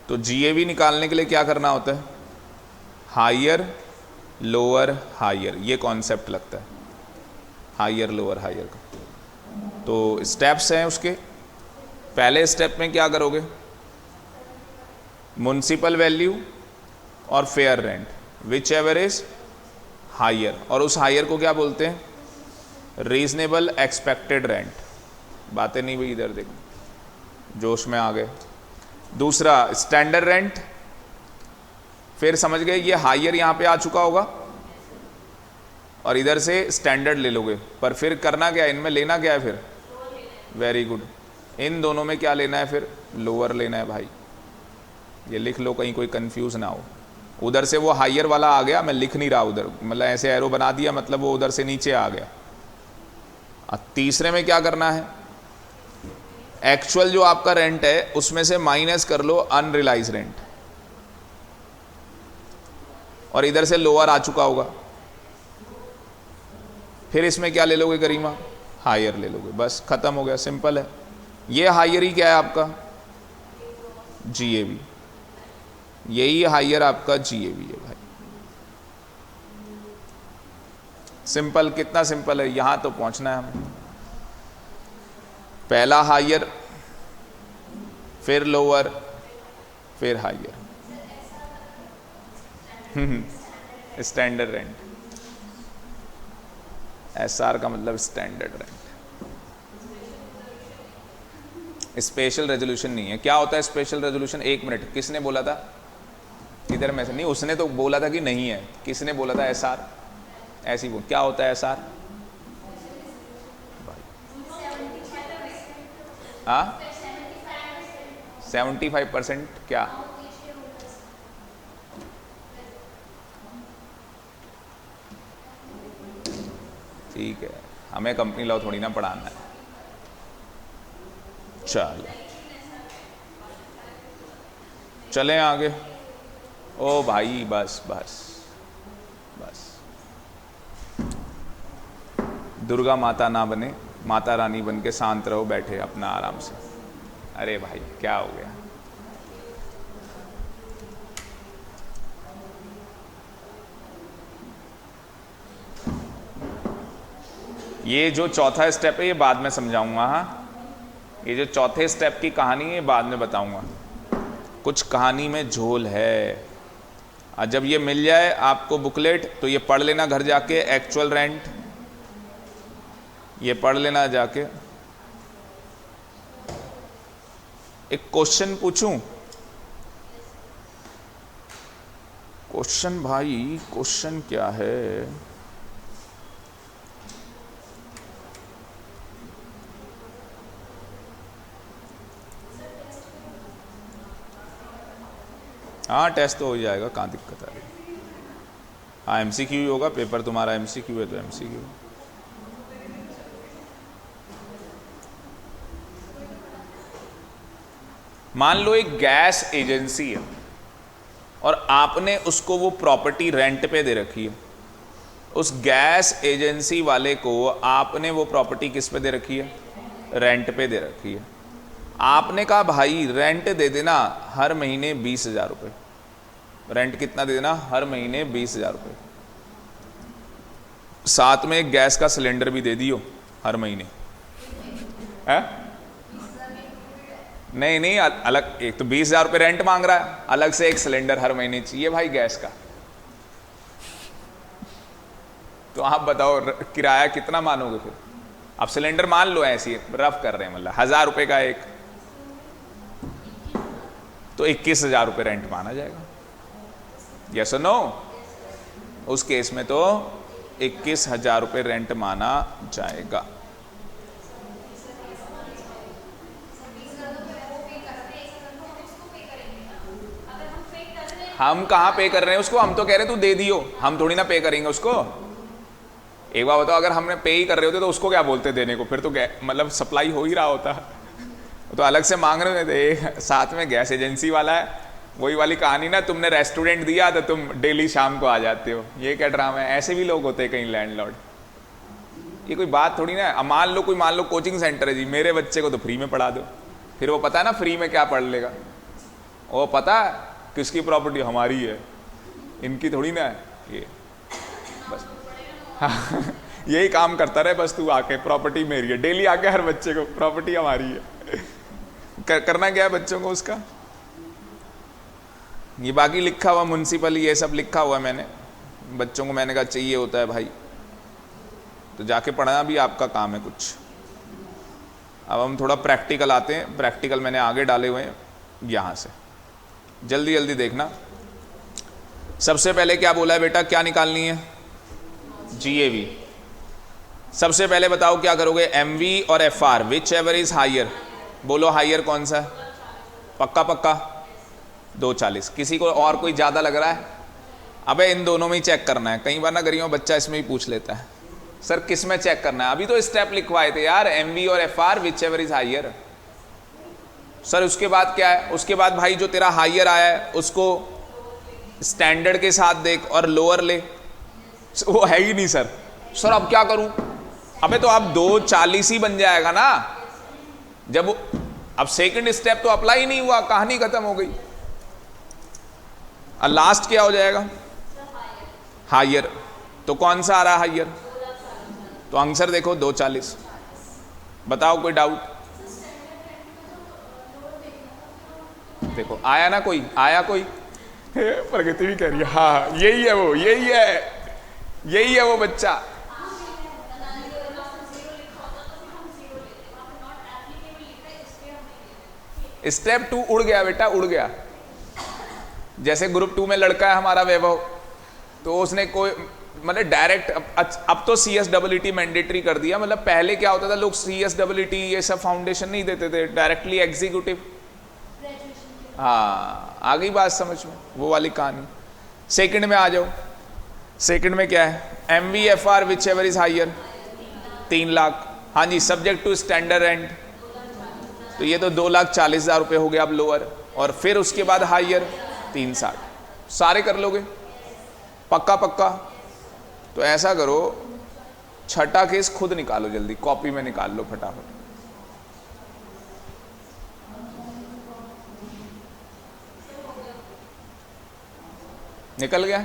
तो जीएवी निकालने के लिए क्या करना होता है? हायर, लोअर, हायर, ये कॉन्सेप्ट लगता है हायर, लोअर, हायर का। तो स्टेप्स हैं उसके। पहले स्टेप में क्या करोगे? म्युनिसिपल वैल्यू और fair rent, whichever is higher. और उस हायर को क्या बोलते हैं? Reasonable expected rent. बातें नहीं हुई, इधर देखो, जोश में आ गए। दूसरा स्टैंडर्ड रेंट। फिर समझ गए, ये हायर यहां पे आ चुका होगा, और इधर से स्टैंडर्ड ले लोगे। पर फिर करना क्या है? इनमें लेना क्या है फिर? वेरी गुड, इन दोनों में क्या लेना है फिर? लोअर लेना है भाई। ये लिख लो, कहीं कोई कंफ्यूज ना हो। उधर से वो हायर वाला आ गया, मैं लिख नहीं रहा उधर, मतलब ऐसे एरो बना दिया, मतलब वो उधर से नीचे आ गया। अब तीसरे में क्या करना है? एक्चुअल जो आपका रेंट है उसमें से माइनस कर लो अनरिलाइज रेंट, और इधर से लोअर आ चुका होगा। फिर इसमें क्या ले लोगे गरिमा? हायर ले लोगे, बस खत्म हो गया, सिंपल है। ये हायर ही क्या है आपका? जीएवी। यही हायर आपका जीएवी है भाई। सिंपल, कितना सिंपल है, यहां तो पहुंचना है हमें। पहला हायर, फिर लोअर, फिर हायर। Standard rent. एसआर का मतलब स्टैंडर्ड रेंट। स्पेशल रेजोल्यूशन नहीं है। क्या होता है स्पेशल रेजोल्यूशन? 1 मिनट, किसने बोला था? इधर में से नहीं, उसने तो बोला था कि नहीं है। किसने बोला था? एसआर। ऐसे ही बोल, क्या होता है एसआर? हाँ, 75% क्या? ठीक है, हमें कंपनी लॉ थोड़ी ना पढ़ाना है। चलो चलें आगे। ओ भाई बस बस बस, दुर्गा माता ना बने, माता रानी बन के शांत रहो, बैठे अपना आराम से। अरे भाई क्या हो गया? ये जो चौथा स्टेप है ये बाद में समझाऊंगा। हाँ, ये जो चौथे स्टेप की कहानी है बाद में बताऊंगा। कुछ कहानी में झोल है, और जब ये मिल जाए आपको बुकलेट तो ये पढ़ लेना घर जाके। एक्चुअल रेंट, ये पढ़ लेना जाके। एक क्वेश्चन पूछूं? क्वेश्चन भाई, क्वेश्चन क्या है? हाँ टेस्ट तो हो जाएगा, कहाँ दिक्कत आ रही है। हाँ एमसीक्यू ही होगा, पेपर तुम्हारा एमसीक्यू है तो एमसीक्यू। मान लो एक गैस एजेंसी है और आपने उसको वो प्रॉपर्टी रेंट पे दे रखी है। उस गैस एजेंसी वाले को आपने वो प्रॉपर्टी किस पे दे रखी है? रेंट पे दे रखी है। आपने कहा भाई रेंट दे देना हर महीने 20,000 रुपये। रेंट कितना दे देना? हर महीने 20,000 रुपये। साथ में एक गैस का सिलेंडर भी दे दियो हर महीने है? नहीं नहीं, अलग। एक तो 20,000 रुपये रेंट मांग रहा है, अलग से एक सिलेंडर हर महीने चाहिए भाई गैस का। तो आप बताओ किराया कितना मानोगे फिर? अब सिलेंडर मान लो ऐसी रफ कर रहे हैं, मतलब 1,000 रुपये का एक, तो 21,000 रुपये रेंट माना जाएगा। यस और नो? उस केस में तो 21,000 रुपये रेंट माना जाएगा। हम कहाँ पे कर रहे हैं उसको? हम तो कह रहे तू दे दियो, हम थोड़ी ना पे करेंगे उसको। एक बार बताओ, अगर हमने पे ही कर रहे होते तो उसको क्या बोलते देने को? फिर तो मतलब सप्लाई हो ही रहा होता। तो अलग से मांग रहे थे। साथ में गैस एजेंसी वाला है, वही वाली कहानी ना, तुमने रेस्टोरेंट दिया तो तुम डेली शाम को आ जाते हो। ये क्या ड्रामा है? ऐसे भी लोग होते हैं कहीं लैंडलॉर्ड। ये कोई बात थोड़ी ना। मान लो कोचिंग सेंटर है जी, मेरे बच्चे को तो फ्री में पढ़ा दो। फिर वो पता है ना फ्री में क्या पढ़ लेगा? वो पता है किसकी प्रॉपर्टी? हमारी है, इनकी थोड़ी ना है ये। बस हाँ, यही काम करता रहे बस। तू आके प्रॉपर्टी मेरी है, डेली आके हर बच्चे को प्रॉपर्टी हमारी है। करना क्या है बच्चों को उसका? ये बाकी लिखा हुआ म्युनिसिपल, ये सब लिखा हुआ मैंने बच्चों को। मैंने कहा चाहिए होता है भाई, तो जाके पढ़ना भी आपका काम है कुछ। अब हम थोड़ा प्रैक्टिकल आते हैं। प्रैक्टिकल मैंने आगे डाले हुए हैं यहाँ से, जल्दी जल्दी देखना। सबसे पहले क्या बोला है बेटा? क्या निकालनी है? जीएवी। सबसे पहले बताओ क्या करोगे? एमवी और FR, whichever is higher. बोलो हायर कौन सा है? पक्का पक्का 240। किसी को और कोई ज्यादा लग रहा है? अबे इन दोनों में ही चेक करना है। कई बार ना गरीब बच्चा इसमें ही पूछ लेता है, सर किस में चेक करना है? अभी तो स्टेप लिखवाए थे यार, एमवी और FR, whichever is higher. Sir उसके बाद क्या है? उसके बाद भाई जो तेरा हायर आया है उसको स्टैंडर्ड के साथ देख और लोअर ले। वो है ही नहीं सर। सर अब क्या करूं? अबे तो अब 240 ही बन जाएगा ना। जब अब सेकंड स्टेप तो अप्लाई नहीं हुआ, कहानी खत्म हो गई। और लास्ट क्या हो जाएगा? हायर। तो कौन सा आ रहा है हायर? तो आंसर देखो 240। बताओ कोई डाउट? देखो आया ना कोई? आया कोई? प्रगति भी कह रही है हाँ यही है वो, यही है वो बच्चा। स्टेप 2 उड़ गया बेटा, उड़ गया। जैसे ग्रुप 2 में लड़का है हमारा वैभव, तो उसने कोई मतलब डायरेक्ट अब तो CSEET मैंडेटरी कर दिया। मतलब पहले क्या होता था, लोग CSEET ये सब फाउंडेशन नहीं देते थे, डायरेक्टली एग्जीक्यूटिव। हाँ आ गई बात समझ में, वो वाली कहानी। सेकंड में आ जाओ। सेकंड में क्या है? MVFR whichever is higher, 3 lakh. हाँ जी, सब्जेक्ट टू स्टैंडर्ड रेंट, तो ये तो 2,40,000 रुपये हो गया अब लोअर। और फिर उसके बाद हायर 360। सारे कर लोगे? पक्का पक्का? तो ऐसा करो, छठा केस खुद निकालो, जल्दी कॉपी में निकाल लो फटाफट। निकल गया?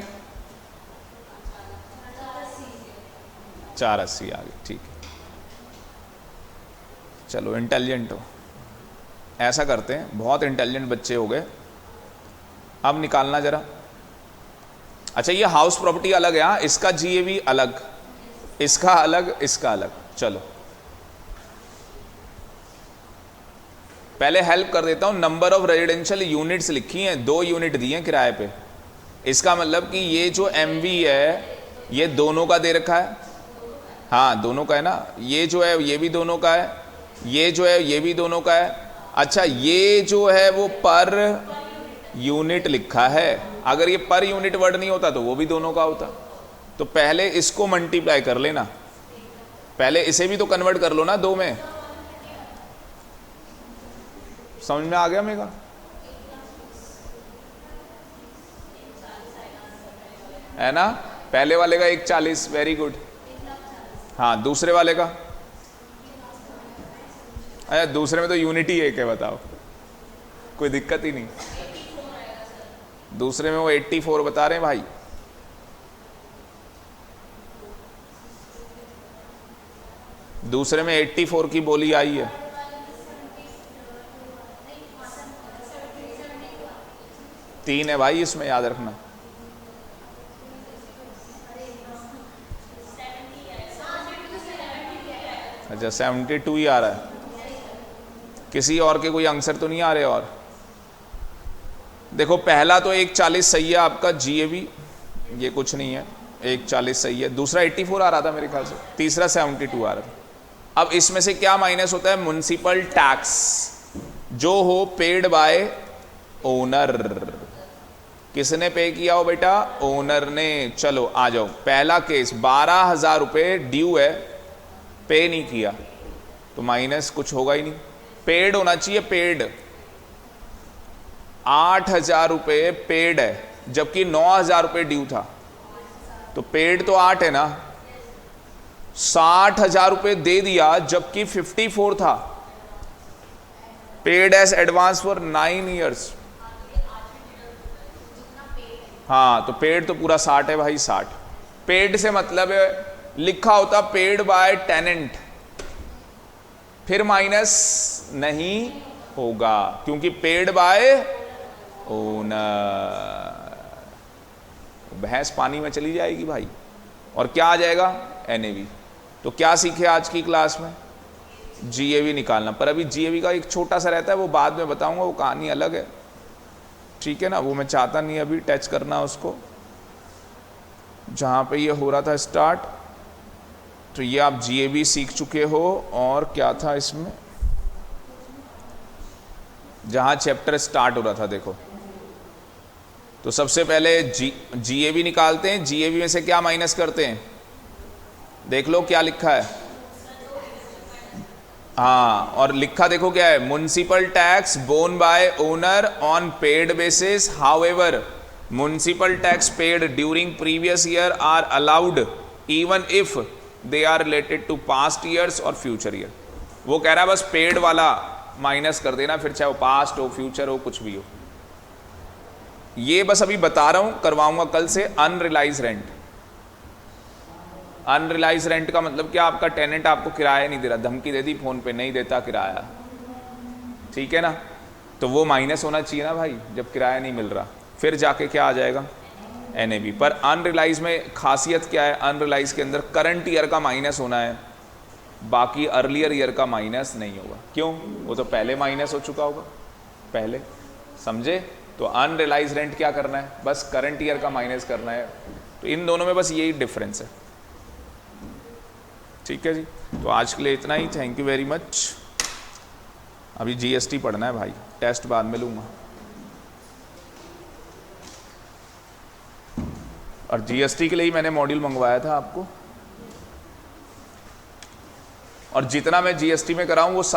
480 आ गई, ठीक है। चलो इंटेलिजेंट हो। ऐसा करते हैं, बहुत इंटेलिजेंट बच्चे हो गए। अब निकालना जरा। अच्छा ये हाउस प्रॉपर्टी अलग है, हाँ, इसका जीएवी अलग, इसका अलग, इसका अलग। चलो पहले हेल्प कर देता हूं, नंबर ऑफ रेजिडेंशियल यूनिट्स लिखी हैं, 2 यूनिट दिए हैं किराए पे। इसका मतलब कि ये जो MV है ये दोनों का दे रखा है, हाँ दोनों का है ना, ये जो है ये भी दोनों का है, ये जो है ये भी दोनों का है। अच्छा ये जो है वो पर यूनिट लिखा है, अगर ये पर यूनिट वर्ड नहीं होता तो वो भी दोनों का होता। तो पहले इसको मल्टीप्लाई कर लेना, पहले इसे भी तो कन्वर्ट कर लो ना 2 में। समझ में आ गया मेरा? है ना, पहले वाले का 140, वेरी गुड। हाँ दूसरे वाले का, अरे दूसरे में तो यूनिटी एक है, बताओ कोई दिक्कत ही नहीं। दूसरे में वो 84 बता रहे हैं भाई। दूसरे में 84 की बोली आई है। तीन है भाई इसमें, याद रखना। अच्छा 72 ही आ रहा है, किसी और के कोई आंसर तो नहीं आ रहे? और देखो पहला तो 140 सही है आपका GAV, ये कुछ नहीं है, 140 सही है। दूसरा 84 आ रहा था मेरे ख्याल से, तीसरा 72 आ रहा था। अब इसमें से क्या माइनस होता है? म्युनिसिपल टैक्स जो हो पेड बाय ओनर। किसने पे किया हो बेटा? ओनर ने। चलो आ जाओ, पहला केस 12,000 रुपये ड्यू है, पे नहीं किया तो माइनस कुछ होगा ही नहीं, पेड होना चाहिए, पेड। 8,000 रुपये पेड है जबकि 9,000 रुपये ड्यू था, तो पेड तो 8 है ना। 60,000 रुपये दे दिया जबकि 54 था, paid as advance for 9 years. हाँ तो पेड तो पूरा 60 है भाई, 60। पेड से मतलब है लिखा होता पेड बाय टेनेंट, फिर माइनस नहीं होगा क्योंकि पेड बाय ओनर। भैंस पानी में चली जाएगी भाई। और क्या आ जाएगा? NAV। तो क्या सीखे आज की क्लास में? GAV निकालना। पर अभी GAV का एक छोटा सा रहता है, वो बाद में बताऊंगा, वो कहानी अलग है, ठीक है ना। वो मैं चाहता नहीं अभी टच करना उसको। जहां पे ये हो रहा था स्टार्ट, तो ये आप GAV सीख चुके हो। और क्या था इसमें, जहां चैप्टर स्टार्ट हो रहा था, देखो तो सबसे पहले GAV निकालते हैं। GAV में से क्या माइनस करते हैं? देख लो क्या लिखा है। हाँ, और लिखा देखो क्या है, municipal tax borne by owner on paid basis, however municipal tax paid during previous year are allowed even if they are related to past years और फ्यूचर ईयर। वो कह रहा है बस पेड वाला माइनस कर देना, फिर चाहे वो पास्ट हो, फ्यूचर हो, कुछ भी हो। ये बस अभी बता रहा हूं, करवाऊंगा कल से। अनरिलाइज रेंट, अनरिलाइज रेंट का मतलब क्या? आपका टेनेंट आपको किराया नहीं दे रहा, धमकी दे दी फोन पे, नहीं देता किराया, ठीक है ना, तो वो माइनस होना चाहिए ना भाई, जब किराया नहीं मिल रहा। फिर जाके क्या आ जाएगा? NAV। पर अनरिलाइज में खासियत क्या है? अनरिलाइज के अंदर करंट ईयर का माइनस होना है, बाकी अर्लियर ईयर का माइनस नहीं होगा। क्यों? वो तो पहले माइनस हो चुका होगा पहले, समझे? तो अनरिलाइज रेंट क्या करना है? बस करंट ईयर का माइनस करना है। तो इन दोनों में बस यही डिफरेंस है, ठीक है जी। तो आज के लिए इतना ही, थैंक यू वेरी मच। अभी GST पढ़ना है भाई, टेस्ट बाद में लूँगा। और GST के लिए ही मैंने मॉड्यूल मंगवाया था आपको, और जितना मैं GST में कराऊँ वो